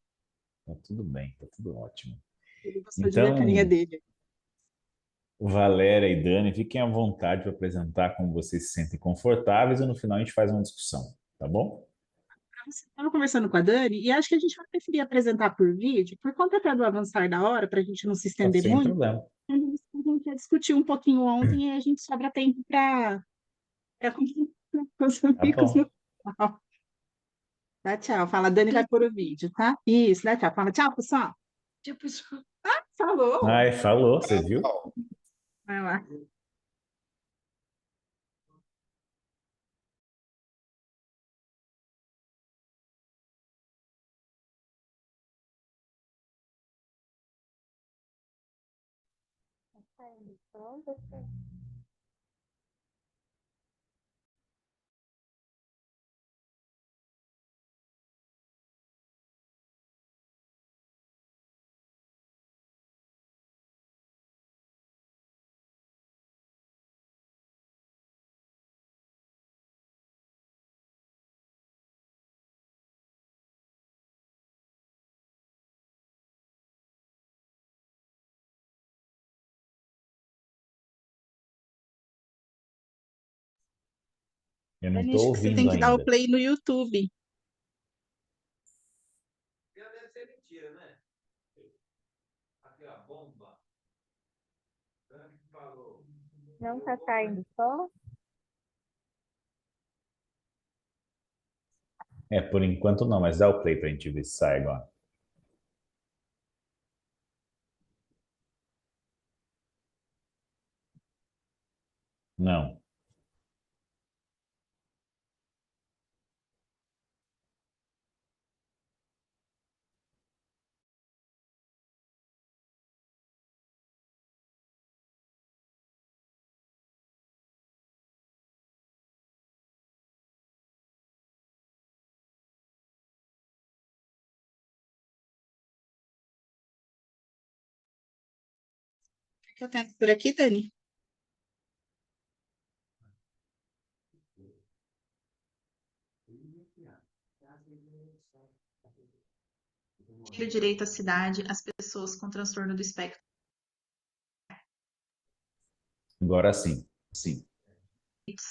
tá tudo bem, tá tudo ótimo. Ele gostou de ver a carinha Então, dele. Valéria e Dani, fiquem à vontade para apresentar como vocês se sentem confortáveis e no final a gente faz uma discussão, tá bom? Estava conversando com a Dani e acho que a gente vai preferir apresentar por vídeo, por conta até do avançar da hora, para a gente não se Tá estender sem muito. problema. A gente já discutiu um pouquinho ontem e a gente sobra tempo para com os Tá amigos no bom. final. Dá tchau. Fala, Dani vai pôr o vídeo, tá? Isso, dá tchau. Fala tchau, pessoal. Tchau, pessoal. Ah, falou. Ai, falou, você viu? Vai lá. Eu não Dani, tô acho que você tem ouvindo que dar o ainda. play no YouTube. Não tá saindo só? Por enquanto não, mas dá o play pra gente ver se sai agora. Não. Quer que eu tento por aqui, Dani? o direito à cidade às pessoas com transtorno do espectro, Agora sim, sim.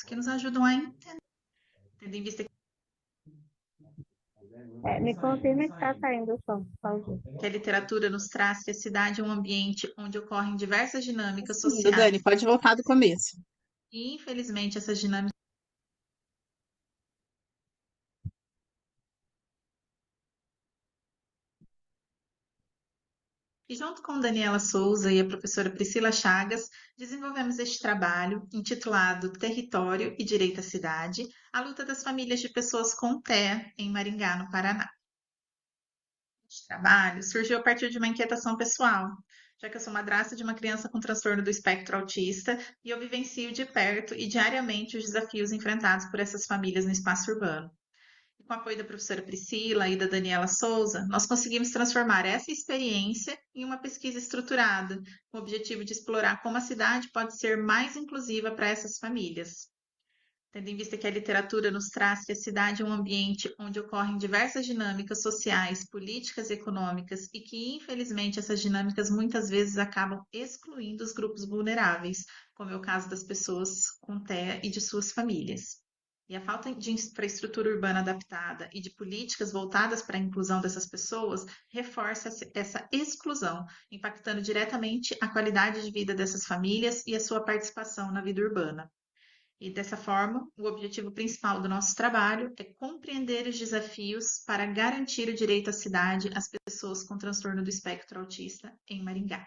que nos ajudam a entender, tendo em vista Me confirma que está saindo o som, por favor. que a literatura nos traz que a cidade é um ambiente onde ocorrem diversas dinâmicas Sim, sociais Dani, pode voltar do começo. e, infelizmente, essas dinâmicas. E junto com Daniela Souza e a professora Priscila Chagas, desenvolvemos este trabalho intitulado Território e Direito à Cidade, a luta das famílias de pessoas com TEA em Maringá, no Paraná. Este trabalho surgiu a partir de uma inquietação pessoal, já que eu sou madrasta de uma criança com transtorno do espectro autista e eu vivencio de perto e diariamente os desafios enfrentados por essas famílias no espaço urbano. E com o apoio da professora Priscila e da Daniela Souza, nós conseguimos transformar essa experiência em uma pesquisa estruturada, com o objetivo de explorar como a cidade pode ser mais inclusiva para essas famílias. Tendo em vista que a literatura nos traz que a cidade é um ambiente onde ocorrem diversas dinâmicas sociais, políticas e econômicas, e que, infelizmente, essas dinâmicas muitas vezes acabam excluindo os grupos vulneráveis, como é o caso das pessoas com TEA e de suas famílias. E a falta de infraestrutura urbana adaptada e de políticas voltadas para a inclusão dessas pessoas reforça essa exclusão, impactando diretamente a qualidade de vida dessas famílias e a sua participação na vida urbana. E dessa forma, o objetivo principal do nosso trabalho é compreender os desafios para garantir o direito à cidade às pessoas com transtorno do espectro autista em Maringá.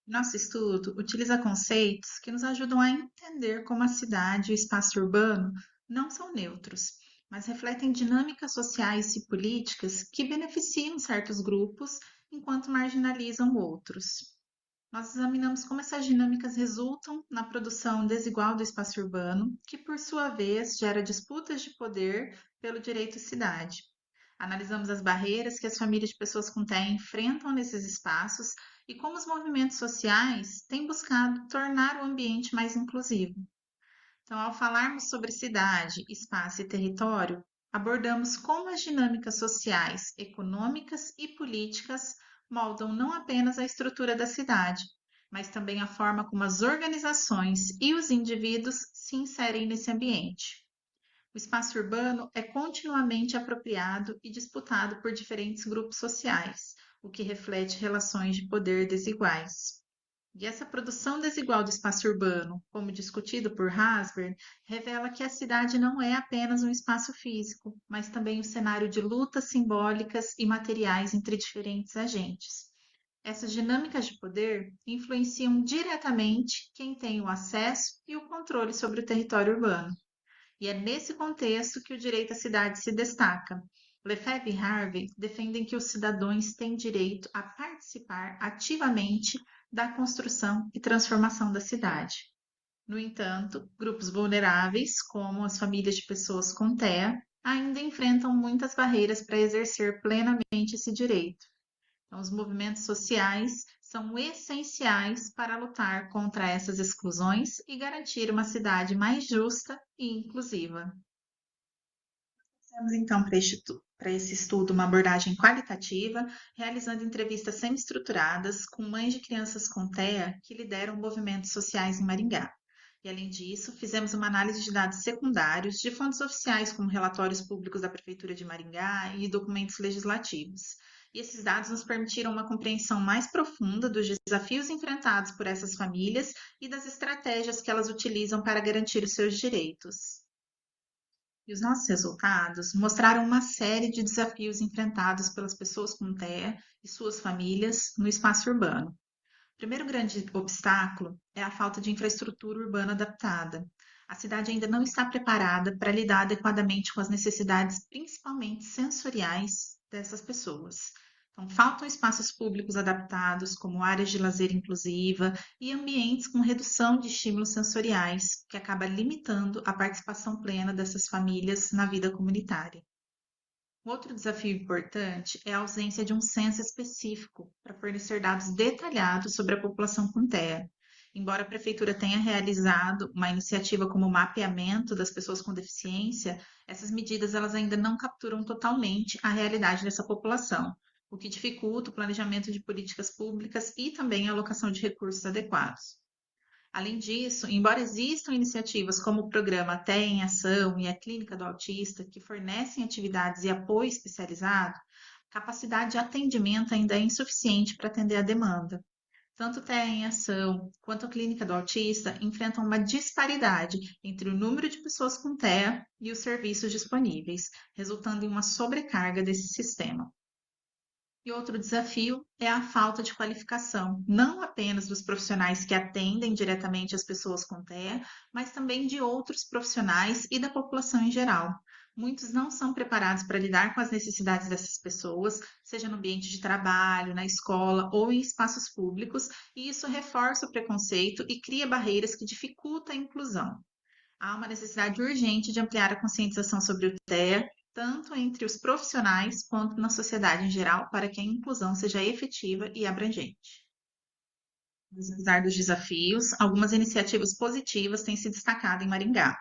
Nosso estudo utiliza conceitos que nos ajudam a entender como a cidade e o espaço urbano não são neutros, mas refletem dinâmicas sociais e políticas que beneficiam certos grupos enquanto marginalizam outros. Nós examinamos como essas dinâmicas resultam na produção desigual do espaço urbano, que, por sua vez, gera disputas de poder pelo direito à cidade. Analisamos as barreiras que as famílias de pessoas com TEA enfrentam nesses espaços e como os movimentos sociais têm buscado tornar o ambiente mais inclusivo. Então, ao falarmos sobre cidade, espaço e território, abordamos como as dinâmicas sociais, econômicas e políticas moldam não apenas a estrutura da cidade, mas também a forma como as organizações e os indivíduos se inserem nesse ambiente. O espaço urbano é continuamente apropriado e disputado por diferentes grupos sociais, o que reflete relações de poder desiguais. E essa produção desigual do espaço urbano, como discutido por Hasberg, revela que a cidade não é apenas um espaço físico, mas também um cenário de lutas simbólicas e materiais entre diferentes agentes. Essas dinâmicas de poder influenciam diretamente quem tem o acesso e o controle sobre o território urbano. E é nesse contexto que o direito à cidade se destaca. Lefebvre e Harvey defendem que os cidadãos têm direito a participar ativamente da construção e transformação da cidade. No entanto, grupos vulneráveis, como as famílias de pessoas com TEA, ainda enfrentam muitas barreiras para exercer plenamente esse direito. Então, os movimentos sociais são essenciais para lutar contra essas exclusões e garantir uma cidade mais justa e inclusiva. Temos então para esse estudo uma abordagem qualitativa, realizando entrevistas semi-estruturadas com mães de crianças com TEA que lideram movimentos sociais em Maringá. E, além disso, fizemos uma análise de dados secundários de fontes oficiais, como relatórios públicos da Prefeitura de Maringá e documentos legislativos. E esses dados nos permitiram uma compreensão mais profunda dos desafios enfrentados por essas famílias e das estratégias que elas utilizam para garantir os seus direitos. E os nossos resultados mostraram uma série de desafios enfrentados pelas pessoas com TEA e suas famílias no espaço urbano. O primeiro grande obstáculo é a falta de infraestrutura urbana adaptada. A cidade ainda não está preparada para lidar adequadamente com as necessidades, principalmente sensoriais, dessas pessoas. Então, faltam espaços públicos adaptados, como áreas de lazer inclusiva e ambientes com redução de estímulos sensoriais, que acaba limitando a participação plena dessas famílias na vida comunitária. Outro desafio importante é a ausência de um censo específico para fornecer dados detalhados sobre a população com TEA. Embora a prefeitura tenha realizado uma iniciativa como o mapeamento das pessoas com deficiência, essas medidas elas ainda não capturam totalmente a realidade dessa população, o que dificulta o planejamento de políticas públicas e também a alocação de recursos adequados. Além disso, embora existam iniciativas como o programa TEA em Ação e a Clínica do Autista, que fornecem atividades e apoio especializado, a capacidade de atendimento ainda é insuficiente para atender a demanda. Tanto o TEA em Ação quanto a Clínica do Autista enfrentam uma disparidade entre o número de pessoas com TEA e os serviços disponíveis, resultando em uma sobrecarga desse sistema. E outro desafio é a falta de qualificação, não apenas dos profissionais que atendem diretamente as pessoas com TEA, mas também de outros profissionais e da população em geral. Muitos não são preparados para lidar com as necessidades dessas pessoas, seja no ambiente de trabalho, na escola ou em espaços públicos, e isso reforça o preconceito e cria barreiras que dificultam a inclusão. Há uma necessidade urgente de ampliar a conscientização sobre o TEA, tanto entre os profissionais quanto na sociedade em geral, para que a inclusão seja efetiva e abrangente. Apesar dos desafios, algumas iniciativas positivas têm se destacado em Maringá,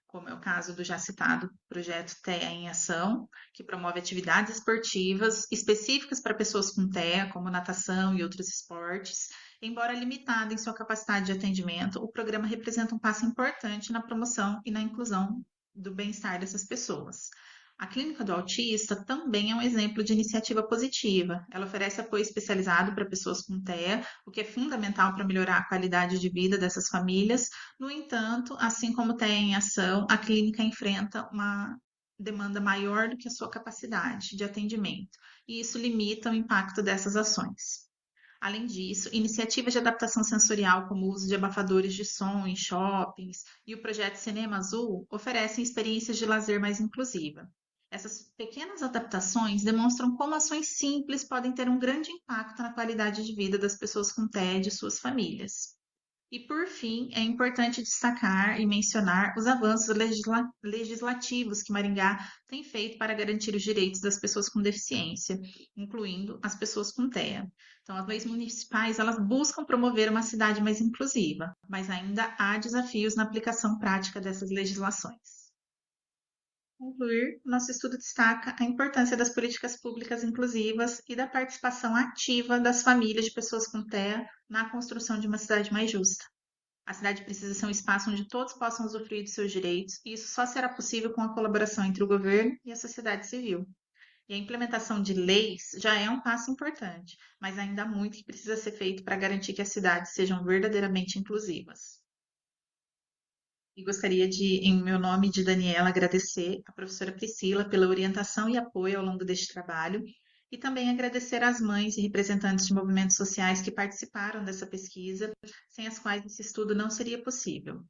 como é o caso do já citado projeto TEA em Ação, que promove atividades esportivas específicas para pessoas com TEA, como natação e outros esportes. Embora limitado em sua capacidade de atendimento, o programa representa um passo importante na promoção e na inclusão do bem-estar dessas pessoas. A Clínica do Autista também é um exemplo de iniciativa positiva. Ela oferece apoio especializado para pessoas com TEA, o que é fundamental para melhorar a qualidade de vida dessas famílias. No entanto, assim como TEA em Ação, a clínica enfrenta uma demanda maior do que a sua capacidade de atendimento, e isso limita o impacto dessas ações. Além disso, iniciativas de adaptação sensorial, como o uso de abafadores de som em shoppings e o projeto Cinema Azul, oferecem experiências de lazer mais inclusiva. Essas pequenas adaptações demonstram como ações simples podem ter um grande impacto na qualidade de vida das pessoas com TEA e de suas famílias. E, por fim, é importante destacar e mencionar os avanços legislativos que Maringá tem feito para garantir os direitos das pessoas com deficiência, incluindo as pessoas com TEA. Então, as leis municipais, elas buscam promover uma cidade mais inclusiva, mas ainda há desafios na aplicação prática dessas legislações. Para concluir, nosso estudo destaca a importância das políticas públicas inclusivas e da participação ativa das famílias de pessoas com TEA na construção de uma cidade mais justa. A cidade precisa ser um espaço onde todos possam usufruir dos seus direitos, e isso só será possível com a colaboração entre o governo e a sociedade civil. E a implementação de leis já é um passo importante, mas ainda há muito que precisa ser feito para garantir que as cidades sejam verdadeiramente inclusivas. E gostaria de, em meu nome e de Daniela, agradecer à professora Priscila pela orientação e apoio ao longo deste trabalho, e também agradecer às mães e representantes de movimentos sociais que participaram dessa pesquisa, sem as quais esse estudo não seria possível.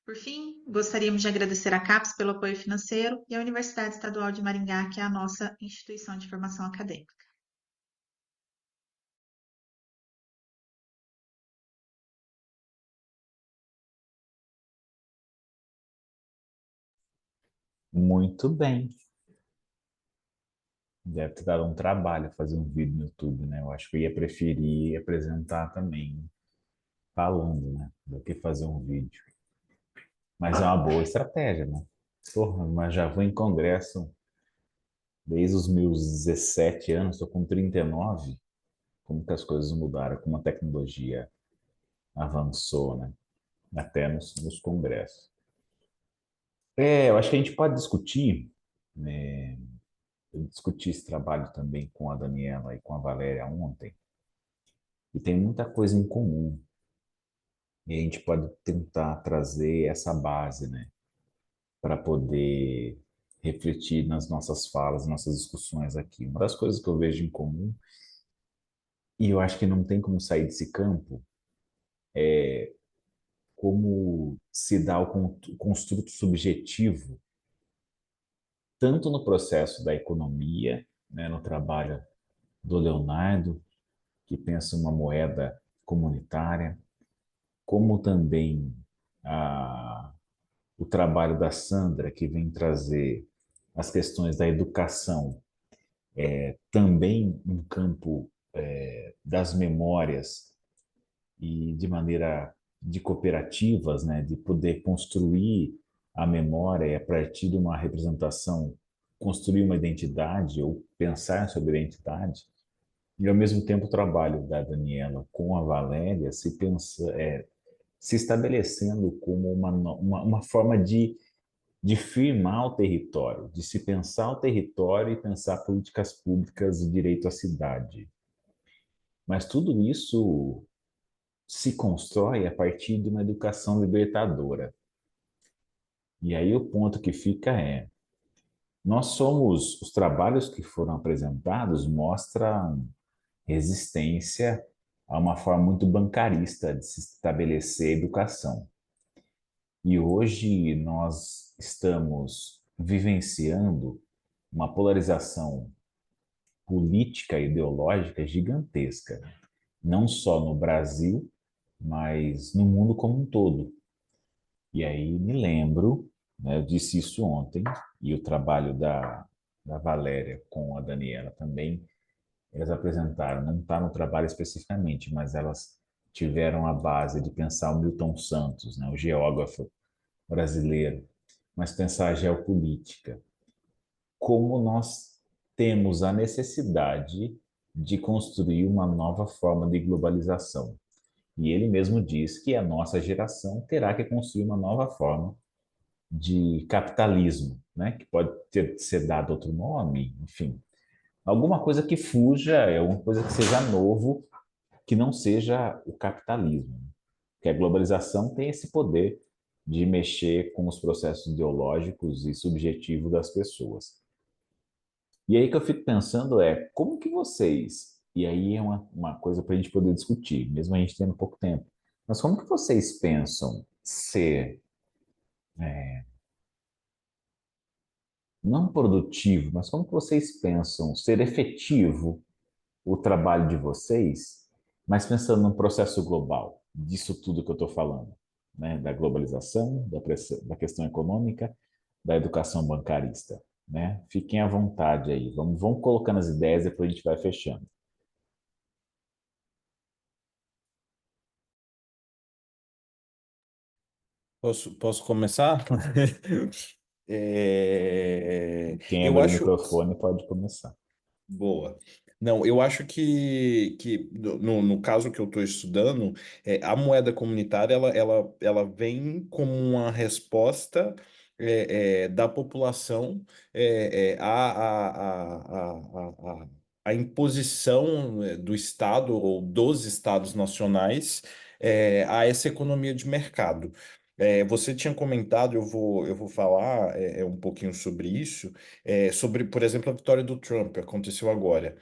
Por fim, gostaríamos de agradecer à CAPES pelo apoio financeiro e à Universidade Estadual de Maringá, que é a nossa instituição de formação acadêmica. Muito bem. Deve ter dado um trabalho fazer um vídeo no YouTube, né? Eu acho que eu ia preferir apresentar também falando, né? Do que fazer um vídeo. Mas é uma boa estratégia, né? Porra, mas já vou em congresso desde os meus 17 anos, estou com 39. Como que as coisas mudaram, como a tecnologia avançou, né? Até nos congressos. Eu acho que a gente pode discutir, né? Eu discuti esse trabalho também com a Daniela e com a Valéria ontem, e tem muita coisa em comum. E a gente pode tentar trazer essa base, né? Para poder refletir nas nossas falas, nossas discussões aqui. Uma das coisas que eu vejo em comum, e eu acho que não tem como sair desse campo, como se dá o construto subjetivo, tanto no processo da economia, né, no trabalho do Leonardo, que pensa uma moeda comunitária, como também o trabalho da Sandra, que vem trazer as questões da educação, também no campo das memórias e de maneira de cooperativas, né, de poder construir a memória e a partir de uma representação construir uma identidade ou pensar sobre a identidade, e ao mesmo tempo o trabalho da Daniela com a Valéria se estabelecendo como uma forma de firmar o território, de se pensar o território e pensar políticas públicas e direito à cidade. Mas tudo isso se constrói a partir de uma educação libertadora. E aí o ponto que fica os trabalhos que foram apresentados mostram resistência a uma forma muito bancarista de se estabelecer educação. E hoje nós estamos vivenciando uma polarização política e ideológica gigantesca, não só no Brasil, mas no mundo como um todo. E aí me lembro, né, eu disse isso ontem, e o trabalho da Valéria com a Daniela também, elas apresentaram, não está no trabalho especificamente, mas elas tiveram a base de pensar o Milton Santos, né, o geógrafo brasileiro, mas pensar a geopolítica, como nós temos a necessidade de construir uma nova forma de globalização. E ele mesmo diz que a nossa geração terá que construir uma nova forma de capitalismo, né? Que pode ser dado outro nome, enfim. Alguma coisa que fuja, alguma coisa que seja novo, que não seja o capitalismo. Porque a globalização tem esse poder de mexer com os processos ideológicos e subjetivos das pessoas. E aí que eu fico pensando como que vocês, e aí é uma coisa para a gente poder discutir, mesmo a gente tendo pouco tempo, mas como que vocês pensam ser, não produtivo, mas como que vocês pensam ser efetivo o trabalho de vocês, mas pensando num processo global, disso tudo que eu estou falando, né? Da globalização, da questão econômica, da educação bancarista, né? Fiquem à vontade aí, vamos colocando as ideias e depois a gente vai fechando. Posso começar? Quem Eu abre o acho. microfone pode começar. Boa. Não, eu acho que no caso que eu estou estudando, a moeda comunitária ela vem como uma resposta da população à imposição do Estado ou dos Estados nacionais a essa economia de mercado. Você tinha comentado, eu vou falar um pouquinho sobre isso sobre, por exemplo, a vitória do Trump, aconteceu agora.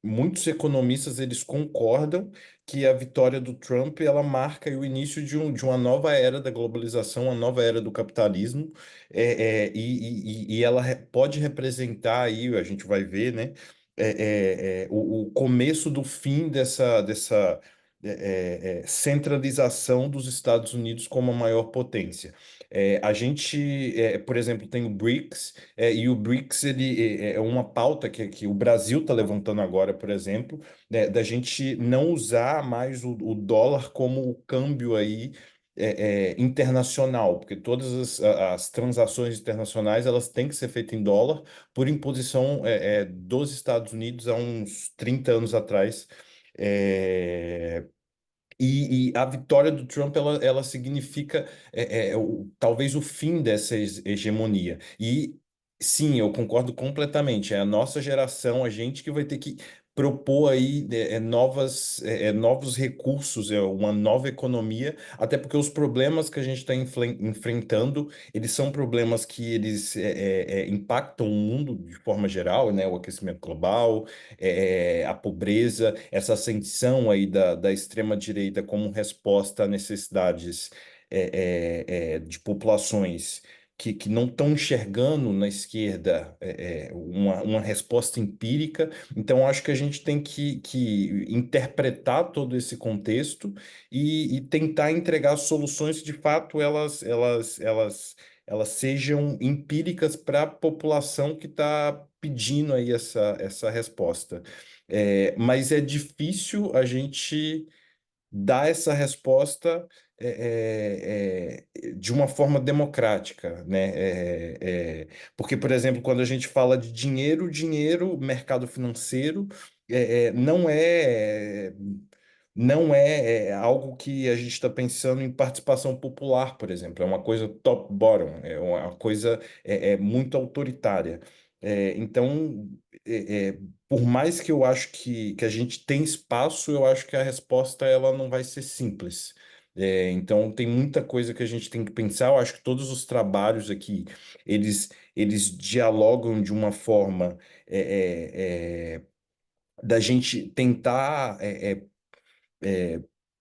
Muitos economistas eles concordam que a vitória do Trump ela marca aí o início de uma nova era da globalização, uma nova era do capitalismo, e ela pode representar aí, a gente vai ver, né, o começo do fim dessa centralização dos Estados Unidos como a maior potência. A gente, por exemplo, tem o BRICS, e o BRICS ele é uma pauta que o Brasil está levantando agora, por exemplo, né, da gente não usar mais o dólar como o câmbio aí internacional, porque todas as transações internacionais elas têm que ser feitas em dólar por imposição dos Estados Unidos há uns 30 anos atrás. É, e a vitória do Trump ela significa talvez o fim dessa hegemonia. E sim, eu concordo completamente. É a nossa geração, a gente que vai ter que propor aí novos recursos, uma nova economia, até porque os problemas que a gente está enfrentando, eles são problemas que eles impactam o mundo de forma geral, né? O aquecimento global, a pobreza, essa ascensão aí da extrema-direita como resposta a necessidades de populações que não estão enxergando na esquerda uma resposta empírica. Então, acho que a gente tem que interpretar todo esse contexto e tentar entregar soluções que, de fato, elas sejam empíricas para a população que está pedindo aí essa resposta. Mas é difícil a gente dar essa resposta de uma forma democrática, né? Porque, por exemplo, quando a gente fala de dinheiro, mercado financeiro, não é algo que a gente está pensando em participação popular, por exemplo. É uma coisa top-bottom, é uma coisa muito autoritária. Então, por mais que eu acho que a gente tem espaço, eu acho que a resposta ela não vai ser simples. Então, tem muita coisa que a gente tem que pensar. Eu acho que todos os trabalhos aqui, eles dialogam de uma forma da gente tentar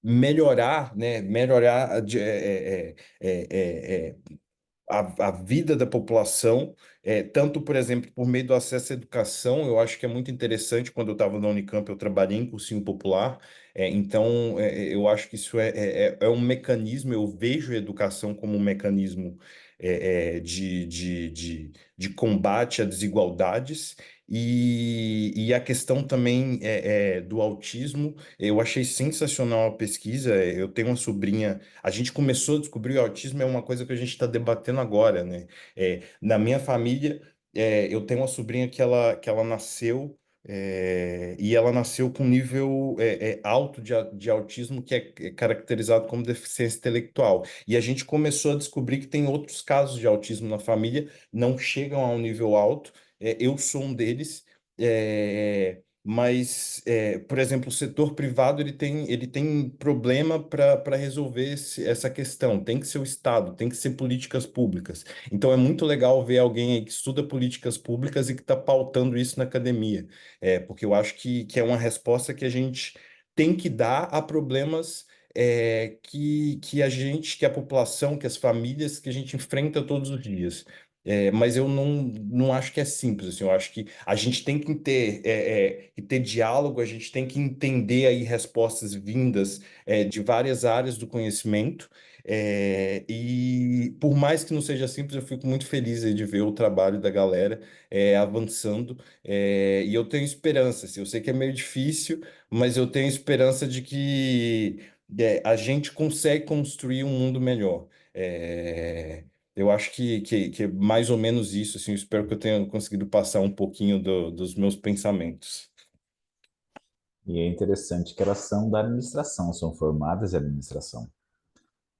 melhorar, né? Melhorar a vida da população, tanto, por exemplo, por meio do acesso à educação. Eu acho que é muito interessante. Quando eu estava na Unicamp, eu trabalhei em cursinho popular, então eu acho que isso é um mecanismo. Eu vejo a educação como um mecanismo de combate a desigualdades. E a questão também do autismo, eu achei sensacional a pesquisa. Eu tenho uma sobrinha. A gente começou a descobrir o autismo, é uma coisa que a gente está debatendo agora, né? Na minha família, eu tenho uma sobrinha que ela nasceu, e ela nasceu com nível alto de autismo, que é caracterizado como deficiência intelectual. E a gente começou a descobrir que tem outros casos de autismo na família, não chegam a um nível alto. Eu sou um deles. Mas, por exemplo, o setor privado ele tem problema para resolver essa questão. Tem que ser o Estado, tem que ser políticas públicas. Então, é muito legal ver alguém aí que estuda políticas públicas e que está pautando isso na academia. Porque eu acho que é uma resposta que a gente tem que dar a problemas que a população, que as famílias, que a gente enfrenta todos os dias. Mas eu não acho que é simples, assim. Eu acho que a gente tem que ter diálogo. A gente tem que entender aí respostas vindas de várias áreas do conhecimento. E por mais que não seja simples, eu fico muito feliz aí de ver o trabalho da galera avançando. E eu tenho esperança, assim. Eu sei que é meio difícil, mas eu tenho esperança de que a gente consegue construir um mundo melhor. Eu acho que é mais ou menos isso, assim. Eu espero que eu tenha conseguido passar um pouquinho dos meus pensamentos. E é interessante que elas são da administração, são formadas em administração.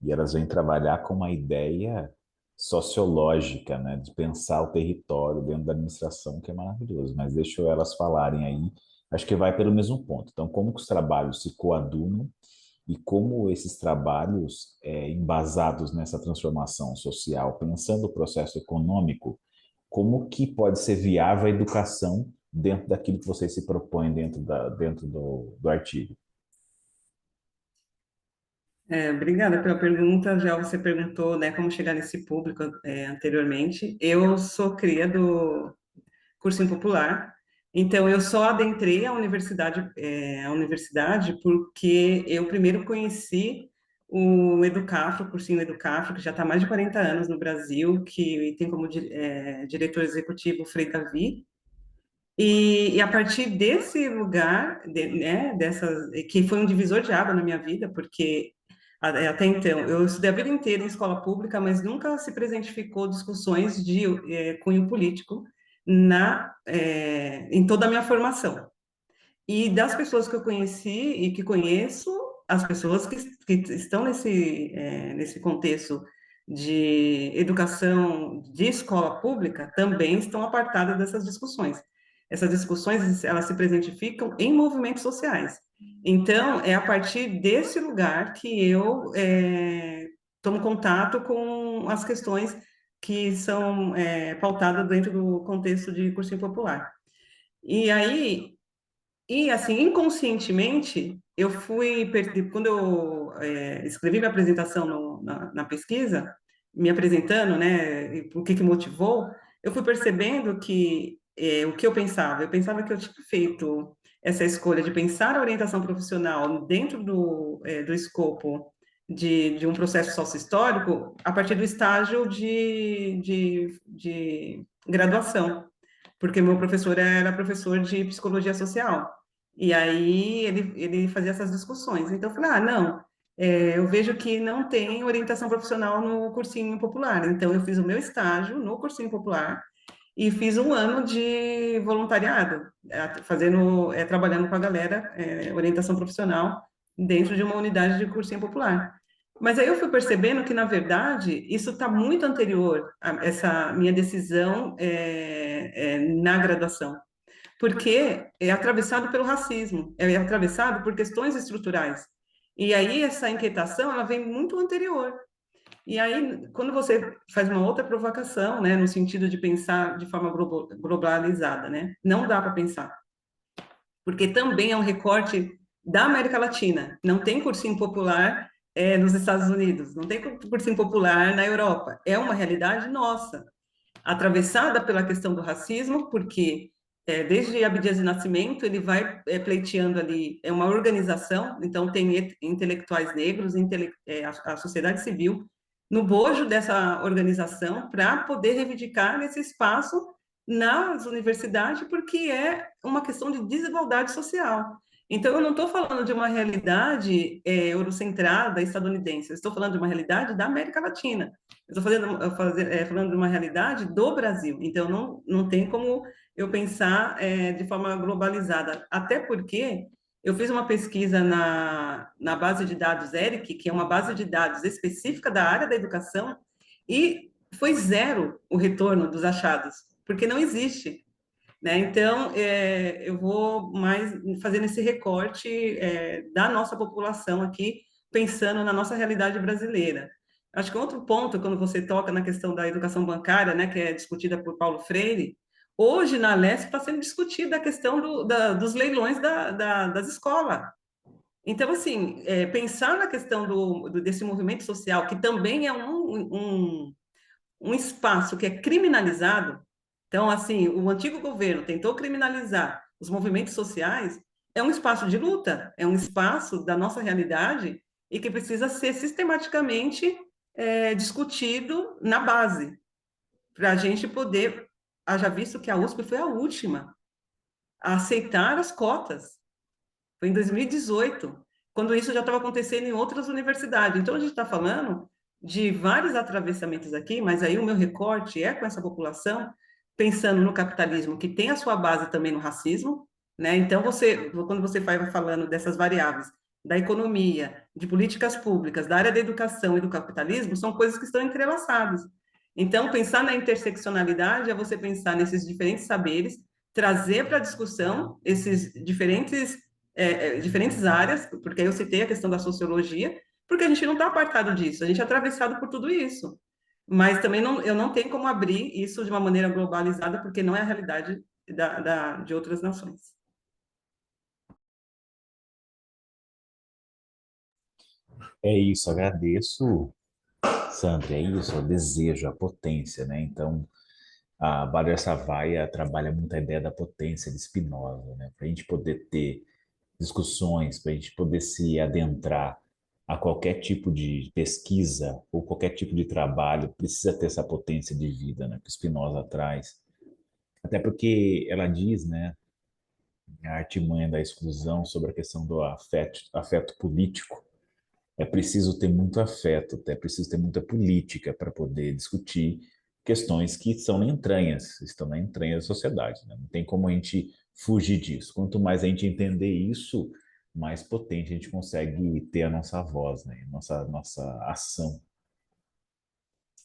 E elas vêm trabalhar com uma ideia sociológica, né, de pensar o território dentro da administração, que é maravilhoso. Mas deixa elas falarem aí, acho que vai pelo mesmo ponto. Então, como que os trabalhos se coadunam e como esses trabalhos, embasados nessa transformação social, pensando o processo econômico, como que pode ser viável a educação dentro daquilo que vocês se propõem dentro do artigo? Obrigada pela pergunta. Já você perguntou, né, como chegar nesse público anteriormente. Eu sou cria do cursinho popular, então eu só adentrei a universidade porque eu primeiro conheci o Educafro, o cursinho Educafro, que já está há mais de 40 anos no Brasil, que tem como diretor executivo o Frei Davi. E a partir desse lugar, né, que foi um divisor de água na minha vida, porque até então eu estudei a vida inteira em escola pública, mas nunca se presentificou discussões de cunho político em toda a minha formação. E das pessoas que eu conheci e que conheço, as pessoas que estão nesse contexto de educação de escola pública também estão apartadas dessas discussões. Essas discussões, elas se presentificam em movimentos sociais. Então, é a partir desse lugar que eu tomo contato com as questões que são pautadas dentro do contexto de cursinho popular. E aí, assim, inconscientemente, quando eu escrevi minha apresentação na pesquisa, me apresentando, né, e o que motivou, eu fui percebendo que o que eu pensava que eu tinha feito essa escolha de pensar a orientação profissional dentro do escopo de um processo sócio-histórico a partir do estágio de graduação, porque meu professor era professor de psicologia social. E aí ele fazia essas discussões. Então eu falei, ah, não, eu vejo que não tem orientação profissional no cursinho popular. Então eu fiz o meu estágio no cursinho popular e fiz um ano de voluntariado, trabalhando com a galera, orientação profissional, dentro de uma unidade de cursinho popular. Mas aí eu fui percebendo que, na verdade, isso está muito anterior a essa minha decisão na graduação, porque é atravessado pelo racismo, é atravessado por questões estruturais. E aí essa inquietação, ela vem muito anterior. E aí, quando você faz uma outra provocação, né, no sentido de pensar de forma globalizada, né, não dá para pensar, porque também é um recorte da América Latina. Não tem cursinho popular nos Estados Unidos, não tem cursinho popular na Europa. É uma realidade nossa, atravessada pela questão do racismo, porque desde Abdias de Nascimento ele vai pleiteando ali, é uma organização, então tem intelectuais negros, a sociedade civil, no bojo dessa organização para poder reivindicar esse espaço nas universidades, porque é uma questão de desigualdade social. Então, eu não estou falando de uma realidade eurocentrada estadunidense, eu estou falando de uma realidade da América Latina. Eu estou falando de uma realidade do Brasil. Então, não tem como eu pensar de forma globalizada. Até porque eu fiz uma pesquisa na base de dados ERIC, que é uma base de dados específica da área da educação, e foi zero o retorno dos achados, porque não existe. Né? Então, eu vou mais fazendo esse recorte da nossa população aqui, pensando na nossa realidade brasileira. Acho que outro ponto, quando você toca na questão da educação bancária, né, que é discutida por Paulo Freire, hoje na Alesp está sendo discutida a questão dos leilões das escolas. Então, assim, pensar na questão desse movimento social, que também é um espaço que é criminalizado. Então, assim, o antigo governo tentou criminalizar os movimentos sociais, é um espaço de luta, é um espaço da nossa realidade e que precisa ser sistematicamente discutido na base, para a gente poder, haja visto que a USP foi a última a aceitar as cotas, foi em 2018, quando isso já estava acontecendo em outras universidades. Então, a gente está falando de vários atravessamentos aqui, mas aí o meu recorte é com essa população, pensando no capitalismo, que tem a sua base também no racismo, né? Então, quando você vai falando dessas variáveis, da economia, de políticas públicas, da área da educação e do capitalismo, são coisas que estão entrelaçadas. Então, pensar na interseccionalidade é você pensar nesses diferentes saberes, trazer para a discussão esses diferentes áreas, porque aí eu citei a questão da sociologia, porque a gente não está apartado disso, a gente é atravessado por tudo isso. Mas também eu não tenho como abrir isso de uma maneira globalizada, porque não é a realidade de outras nações. É isso, agradeço, Sandra, é isso, é o desejo, a potência, né? Então, a Bader Savaia trabalha muito a ideia da potência de Spinoza, né? Para a gente poder ter discussões, para a gente poder se adentrar a qualquer tipo de pesquisa ou qualquer tipo de trabalho, precisa ter essa potência de vida, né? Que Spinoza traz. Até porque ela diz, né, a artimanha da exclusão sobre a questão do afeto político. É preciso ter muito afeto, é preciso ter muita política para poder discutir questões que são entranhas, estão na entranha da sociedade, né? Não tem como a gente fugir disso. Quanto mais a gente entender isso, mais potente a gente consegue ter a nossa voz, né? Nossa ação.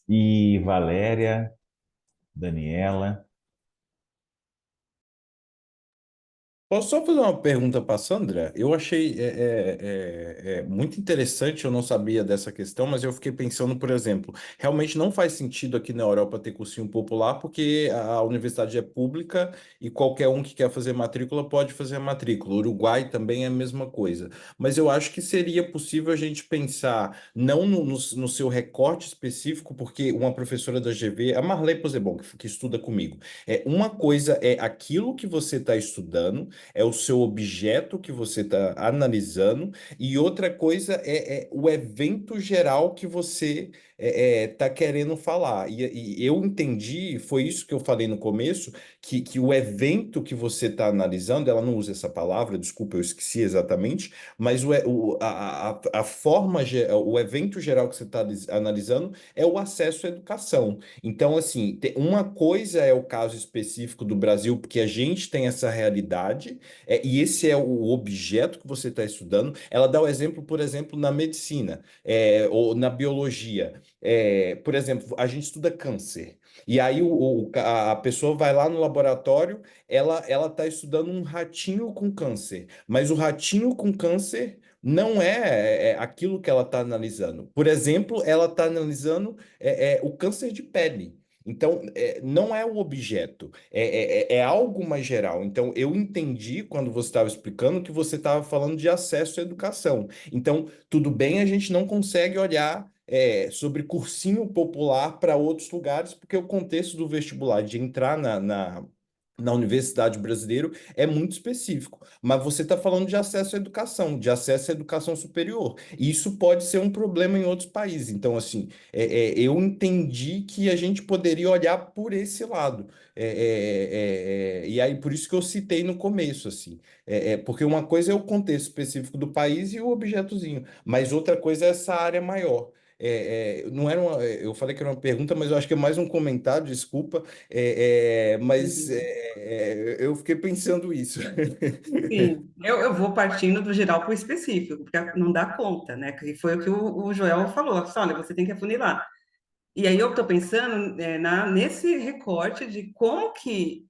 E Valéria, Daniela, Posso só fazer uma pergunta para a Sandra? Eu achei muito interessante, eu não sabia dessa questão, mas eu fiquei pensando, por exemplo, realmente não faz sentido aqui na Europa ter cursinho popular, porque a universidade é pública e qualquer um que quer fazer matrícula pode fazer a matrícula. O Uruguai também é a mesma coisa. Mas eu acho que seria possível a gente pensar, não no seu recorte específico, porque uma professora da GV, a Marley Posebon, que estuda comigo, uma coisa é aquilo que você está estudando, é o seu objeto que você está analisando, e outra coisa é o evento geral que você tá querendo falar. E eu entendi, foi isso que eu falei no começo, que o evento que você está analisando, ela não usa essa palavra, desculpa, eu esqueci exatamente, mas a forma, o evento geral que você está analisando é o acesso à educação. Então, assim, uma coisa é o caso específico do Brasil, porque a gente tem essa realidade, e esse é o objeto que você está estudando. Ela dá o exemplo, por exemplo, na medicina, ou na biologia. Por exemplo, a gente estuda câncer. E aí a pessoa vai lá no laboratório, ela está estudando um ratinho com câncer, mas o ratinho com câncer não é aquilo que ela está analisando. Por exemplo, ela está analisando o câncer de pele. Então, não é o objeto, é algo mais geral. Então, eu entendi quando você estava explicando que você estava falando de acesso à educação. Então, tudo bem, a gente não consegue olhar sobre cursinho popular para outros lugares, porque o contexto do vestibular de entrar na universidade brasileira é muito específico. Mas você está falando de acesso à educação, de acesso à educação superior. E isso pode ser um problema em outros países. Então, assim, eu entendi que a gente poderia olhar por esse lado. E aí, por isso que eu citei no começo, assim. Porque uma coisa é o contexto específico do país e o objetozinho, mas outra coisa é essa área maior. Não era eu falei que era uma pergunta, mas eu acho que é mais um comentário, desculpa, mas Uhum. eu fiquei pensando isso. Sim, eu vou partindo do geral para o específico, porque não dá conta, né? Que foi o que o Joel falou, olha, você tem que afunilar. E aí eu estou pensando nesse recorte de como que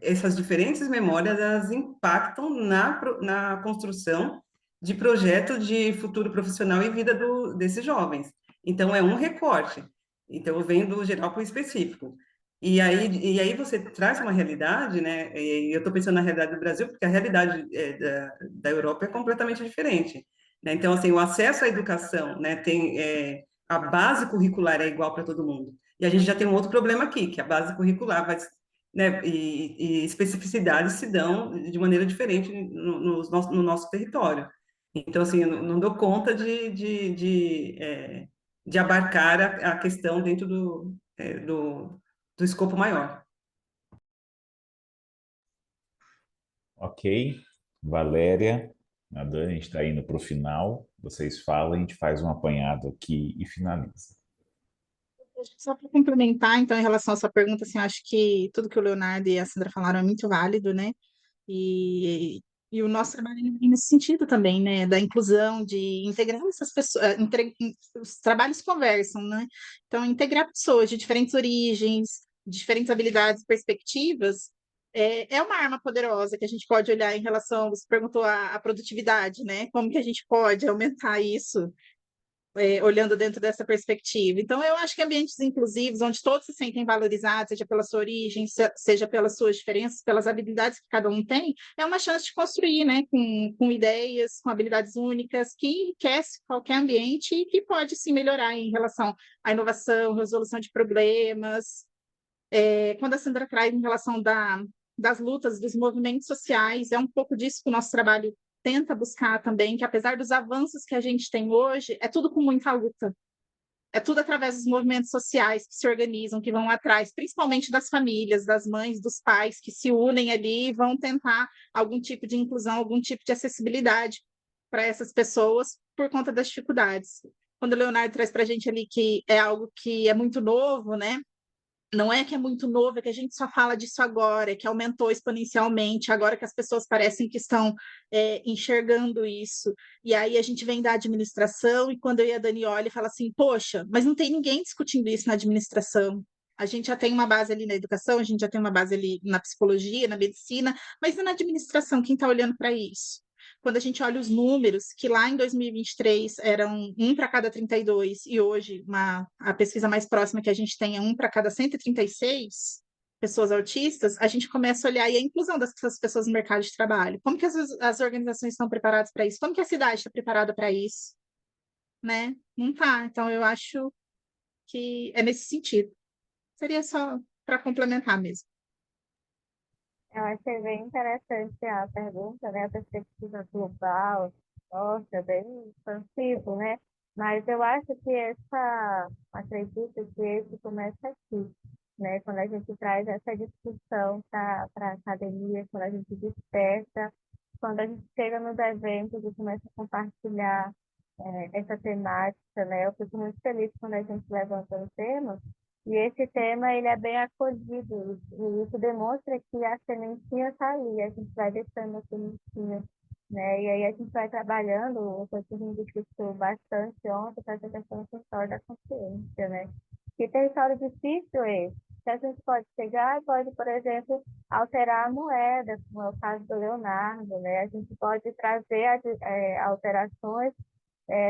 essas diferentes memórias elas impactam na construção de projeto de futuro profissional e vida desses jovens. Então, é um recorte. Então, eu venho do geral para o específico. E aí você traz uma realidade, né? E eu estou pensando na realidade do Brasil, porque a realidade da Europa é completamente diferente. Né? Então, assim, o acesso à educação, né, a base curricular é igual para todo mundo. E a gente já tem um outro problema aqui, que a base curricular vai, né, e especificidades se dão de maneira diferente no nosso território. Então, assim, eu não dou conta de abarcar a questão dentro do escopo maior. Ok, Valéria, a Dani, a gente está indo para o final. Vocês falam, a gente faz um apanhado aqui e finaliza. Acho que só para complementar, então, em relação à sua pergunta, assim, eu acho que tudo que o Leonardo e a Sandra falaram é muito válido, né? E o nosso trabalho ele vem nesse sentido também, né? Da inclusão, de integrar essas pessoas, os trabalhos conversam, né? Então, integrar pessoas de diferentes origens, de diferentes habilidades e perspectivas, é uma arma poderosa que a gente pode olhar em relação, você perguntou a produtividade, né? Como que a gente pode aumentar isso olhando dentro dessa perspectiva. Então, eu acho que ambientes inclusivos, onde todos se sentem valorizados, seja pela sua origem, seja pelas suas diferenças, pelas habilidades que cada um tem, é uma chance de construir, né, com ideias, com habilidades únicas, que enriquece qualquer ambiente e que pode sim melhorar em relação à inovação, resolução de problemas. Quando a Sandra traz em relação das lutas, dos movimentos sociais, é um pouco disso que o nosso trabalho tenta buscar também, que apesar dos avanços que a gente tem hoje, é tudo com muita luta. É tudo através dos movimentos sociais que se organizam, que vão atrás, principalmente das famílias, das mães, dos pais, que se unem ali e vão tentar algum tipo de inclusão, algum tipo de acessibilidade para essas pessoas por conta das dificuldades. Quando o Leonardo traz para a gente ali que é algo que é muito novo, né? Não é que é muito novo, é que a gente só fala disso agora, é que aumentou exponencialmente, agora que as pessoas parecem que estão enxergando isso. E aí a gente vem da administração, e quando eu e a Dani olha e fala assim, poxa, mas não tem ninguém discutindo isso na administração. A gente já tem uma base ali na educação, a gente já tem uma base ali na psicologia, na medicina, mas e na administração, quem está olhando para isso? Quando a gente olha os números, que lá em 2023 eram 1 para cada 32, e hoje a pesquisa mais próxima que a gente tem é 1 para cada 136 pessoas autistas, a gente começa a olhar e a inclusão dessas pessoas no mercado de trabalho. Como que as organizações estão preparadas para isso? Como que a cidade está preparada para isso? Né? Não está. Então, eu acho que é nesse sentido. Seria só para complementar mesmo. Eu achei bem interessante a pergunta, né? A perspectiva global, nossa, bem expansivo, né? Mas eu acho que acredito que esse começa aqui, né? Quando a gente traz essa discussão para a academia, quando a gente desperta, quando a gente chega nos eventos e começa a compartilhar essa temática, né? Eu fico muito feliz quando a gente levanta o tema, e esse tema ele é bem acolhido, e isso demonstra que a sementinha está ali, a gente vai deixando a sementinha, né? E aí a gente vai trabalhando, o que a gente discutiu bastante ontem, para essa questão do território da consciência, né? Que território difícil é esse? Que a gente pode chegar e pode, por exemplo, alterar a moeda, como é o caso do Leonardo, né? A gente pode trazer alterações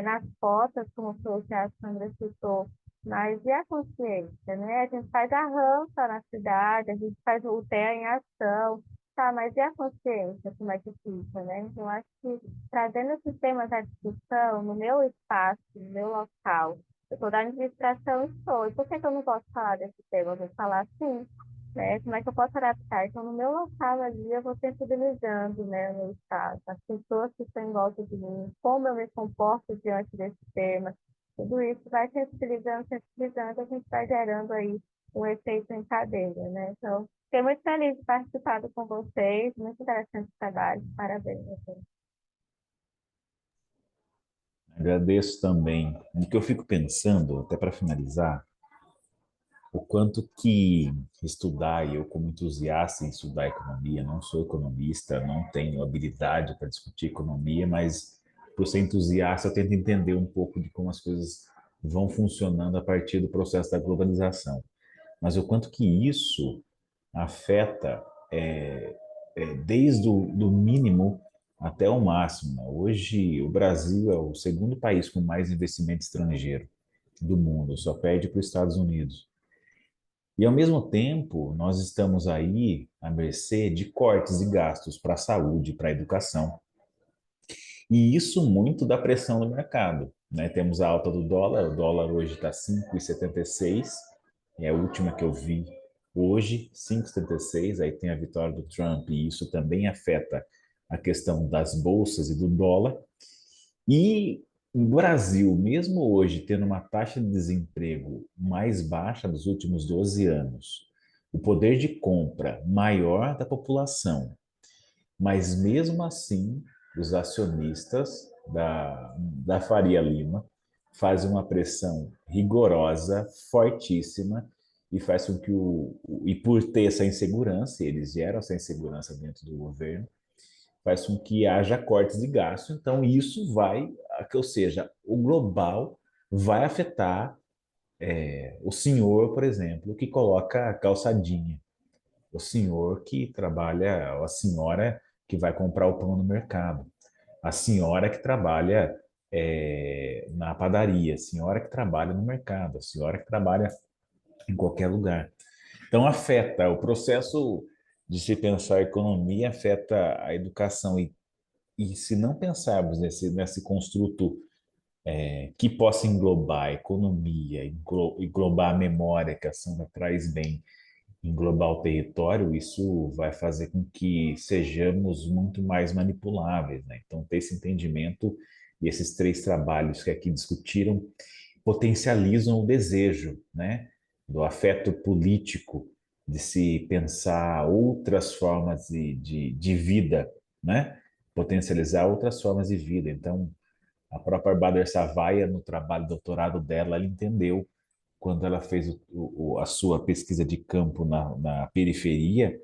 nas cotas, como foi o que a Sandra citou, mas e a consciência, né? A gente faz a rampa na cidade, a gente faz o TEA em ação, tá, mas e a consciência, como é que fica, né? Então, eu acho que trazendo esses temas à discussão no meu espaço, no meu local, eu sou da administração e sou, e por que que eu não posso falar desse tema? Eu vou falar sim, né? Como é que eu posso adaptar? Então, no meu local ali, eu vou sensibilizando, né, o meu estado, as pessoas que estão em volta de mim, como eu me comporto diante desse tema. Tudo isso vai sensibilizando, a gente vai gerando aí um efeito em cadeia, né? Então, fiquei muito feliz de participar com vocês, muito interessante o trabalho, parabéns. Agradeço também. O que eu fico pensando, até para finalizar, o quanto que estudar, e eu como entusiasta em estudar economia, não sou economista, não tenho habilidade para discutir economia, mas por ser entusiasta eu tento entender um pouco de como as coisas vão funcionando a partir do processo da globalização. Mas o quanto que isso afeta desde o do mínimo até o máximo, né? Hoje o Brasil é o segundo país com mais investimento estrangeiro do mundo, só perde para os Estados Unidos. E, ao mesmo tempo, nós estamos aí à mercê de cortes e gastos para a saúde, para a educação. E isso muito da pressão do mercado, né? Temos a alta do dólar, o dólar hoje está 5,76, é a última que eu vi hoje, 5,76, aí tem a vitória do Trump, e isso também afeta a questão das bolsas e do dólar. E o Brasil, mesmo hoje, tendo uma taxa de desemprego mais baixa dos últimos 12 anos, o poder de compra maior da população, mas mesmo assim, os acionistas da Faria Lima fazem uma pressão rigorosa, fortíssima, e faz com que e por ter essa insegurança, eles geram essa insegurança dentro do governo, faz com que haja cortes de gasto. Então, isso vai, ou seja, o global vai afetar o senhor, por exemplo, que coloca calçadinha, o senhor que trabalha, ou a senhora que vai comprar o pão no mercado, a senhora que trabalha na padaria, a senhora que trabalha no mercado, a senhora que trabalha em qualquer lugar. Então, afeta o processo de se pensar a economia, afeta a educação. E se não pensarmos nesse construto que possa englobar a economia, englobar a memória, que a Sandra traz bem, englobar o território, isso vai fazer com que sejamos muito mais manipuláveis, né? Então, ter esse entendimento e esses três trabalhos que aqui discutiram potencializam o desejo, né? Do afeto político, de se pensar outras formas de vida, né? Potencializar outras formas de vida. Então, a própria Bader Savaia, no trabalho de doutorado dela, ela entendeu quando ela fez a sua pesquisa de campo na periferia,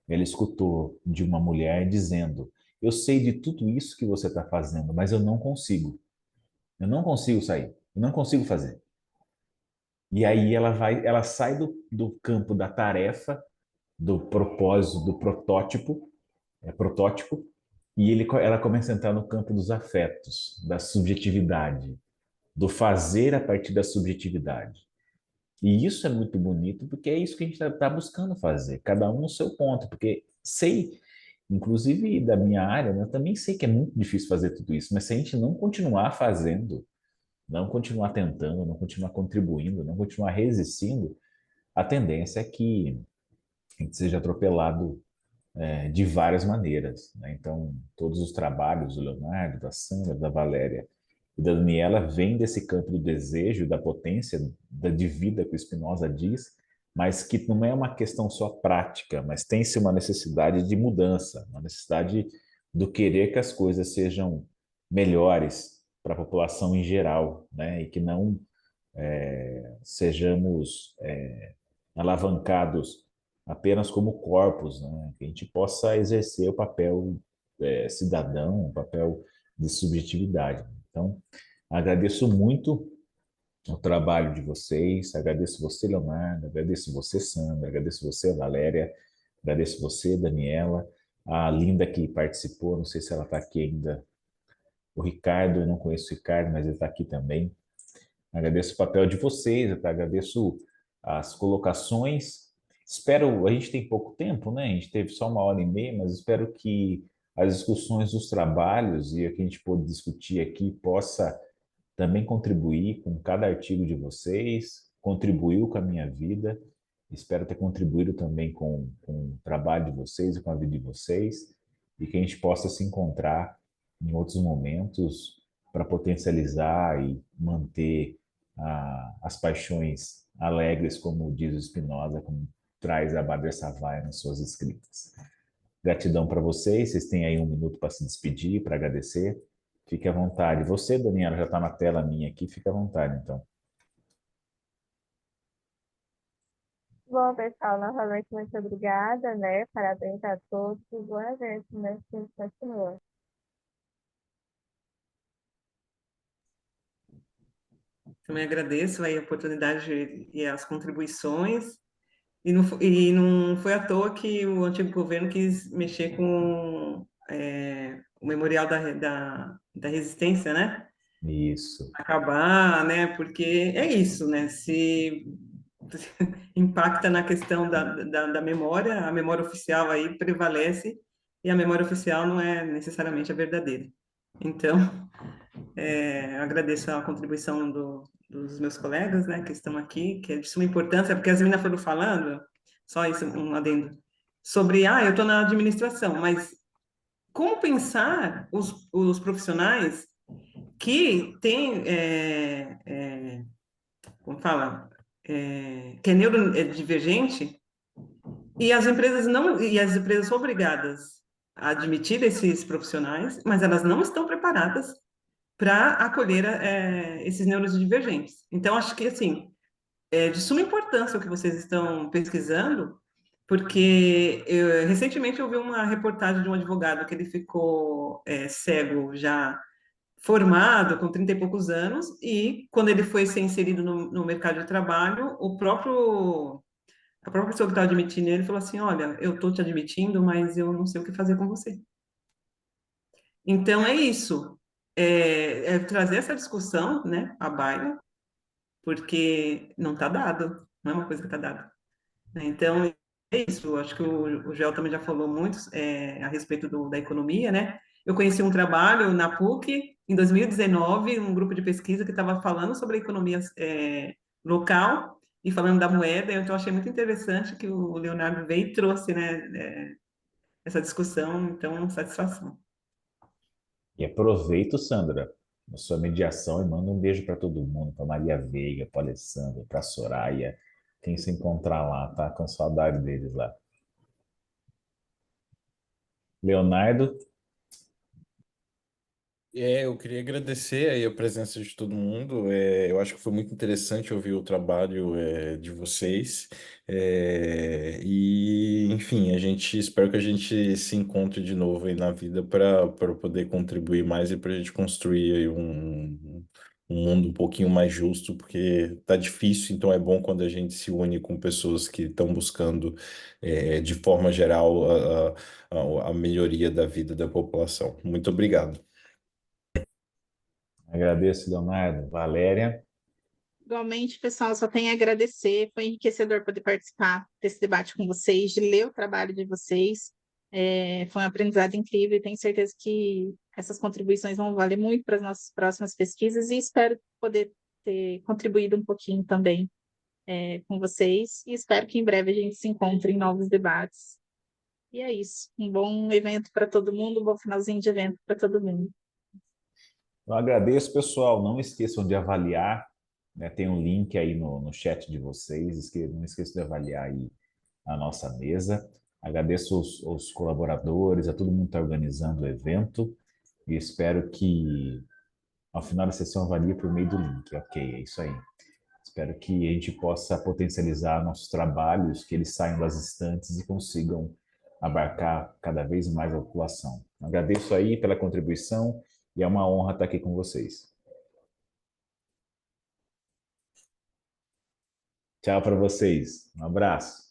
ela escutou de uma mulher dizendo: eu sei de tudo isso que você está fazendo, mas eu não consigo. Eu não consigo sair. Eu não consigo fazer. E aí ela sai do campo da tarefa, do propósito, do protótipo, e ela começa a entrar no campo dos afetos, da subjetividade, do fazer a partir da subjetividade. E isso é muito bonito, porque é isso que a gente está buscando fazer, cada um no seu ponto, porque sei, inclusive da minha área, né, eu também sei que é muito difícil fazer tudo isso, mas se a gente não continuar fazendo, não continuar tentando, não continuar contribuindo, não continuar resistindo, a tendência é que a gente seja atropelado de várias maneiras, né? Então, todos os trabalhos do Leonardo, da Sandra, da Valéria e da Daniela vem desse campo do desejo, da potência, de vida que o Spinoza diz, mas que não é uma questão só prática, mas tem-se uma necessidade de mudança, uma necessidade do querer que as coisas sejam melhores para a população em geral, né? E que não sejamos alavancados apenas como corpos, né? Que a gente possa exercer o papel cidadão, o papel de subjetividade. Então, agradeço muito o trabalho de vocês, agradeço você, Leonardo, agradeço você, Sandra, agradeço você, Valéria, agradeço você, Daniela, a Linda que participou, não sei se ela está aqui ainda, o Ricardo, eu não conheço o Ricardo, mas ele está aqui também. Agradeço o papel de vocês, tá? Agradeço as colocações. Espero, a gente tem pouco tempo, né? A gente teve só 1 hora e meia, mas espero que as discussões dos trabalhos e o que a gente pôde discutir aqui possa também contribuir com cada artigo de vocês, contribuiu com a minha vida, espero ter contribuído também com o trabalho de vocês e com a vida de vocês, e que a gente possa se encontrar em outros momentos para potencializar e manter as paixões alegres, como diz o Spinoza, como traz a Bader Savai nas suas escritas. Gratidão para vocês, vocês têm aí 1 minuto para se despedir, para agradecer. Fique à vontade. Você, Daniela, já está na tela minha aqui, fique à vontade, então. Bom, pessoal, novamente muito obrigada, né? Parabéns a todos e bom evento, né? Que continua. Também agradeço aí a oportunidade e as contribuições. E não foi à toa que o antigo governo quis mexer com o memorial da resistência, né? Isso. Acabar, né? Porque é isso, né? Se impacta na questão da memória, a memória oficial aí prevalece e a memória oficial não é necessariamente a verdadeira. Então, agradeço a contribuição dos meus colegas, né, que estão aqui, que é de suma importância, porque as meninas foram falando, só isso, um adendo, sobre, eu estou na administração, mas como pensar os profissionais que têm, como fala, que é neurodivergente, e as empresas não, e as empresas são obrigadas a admitir esses profissionais, mas elas não estão preparadas para acolher esses neurodivergentes. Então, acho que, assim, é de suma importância o que vocês estão pesquisando, porque recentemente eu vi uma reportagem de um advogado que ele ficou cego já formado, com 30 e poucos anos, e quando ele foi ser inserido no mercado de trabalho, a própria pessoa que estava admitindo ele falou assim, olha, eu estou te admitindo, mas eu não sei o que fazer com você. Então, é isso. É trazer essa discussão, né, à baila, porque não está dado, não é uma coisa que está dada. Então, é isso. Acho que o Gel também já falou muito a respeito da economia, né? Eu conheci um trabalho na PUC, em 2019, um grupo de pesquisa que estava falando sobre a economia local e falando da moeda, então eu achei muito interessante que o Leonardo veio e trouxe, né, essa discussão, então, satisfação. E aproveito, Sandra, a sua mediação e manda um beijo para todo mundo, para Maria Veiga, para Alessandra, para Soraya, quem se encontrar lá, tá com saudade deles lá. Leonardo, Eu queria agradecer aí a presença de todo mundo. Eu acho que foi muito interessante ouvir o trabalho, de vocês. Enfim, espero que a gente se encontre de novo aí na vida para poder contribuir mais e para a gente construir aí um mundo um pouquinho mais justo, porque tá difícil, então é bom quando a gente se une com pessoas que estão buscando, de forma geral, a melhoria da vida da população. Muito obrigado. agradeço, Leonardo. Valéria, Igualmente, pessoal, só tenho a agradecer. Foi enriquecedor poder participar desse debate com vocês, de ler o trabalho de vocês. Foi um aprendizado incrível e tenho certeza que essas contribuições vão valer muito para as nossas próximas pesquisas e espero poder ter contribuído um pouquinho também com vocês e espero que em breve a gente se encontre em novos debates. E é isso. Um bom evento para todo mundo, um bom finalzinho de evento para todo mundo. Eu agradeço, pessoal. Não esqueçam de avaliar, né? Tem um link aí no chat de vocês. Não esqueçam de avaliar aí a nossa mesa. Agradeço aos colaboradores, a todo mundo que está organizando o evento. E espero que ao final da sessão avalie por meio do link. Ok, é isso aí. Espero que a gente possa potencializar nossos trabalhos, que eles saiam das estantes e consigam abarcar cada vez mais a população. Agradeço aí pela contribuição e é uma honra estar aqui com vocês. Tchau para vocês. Um abraço.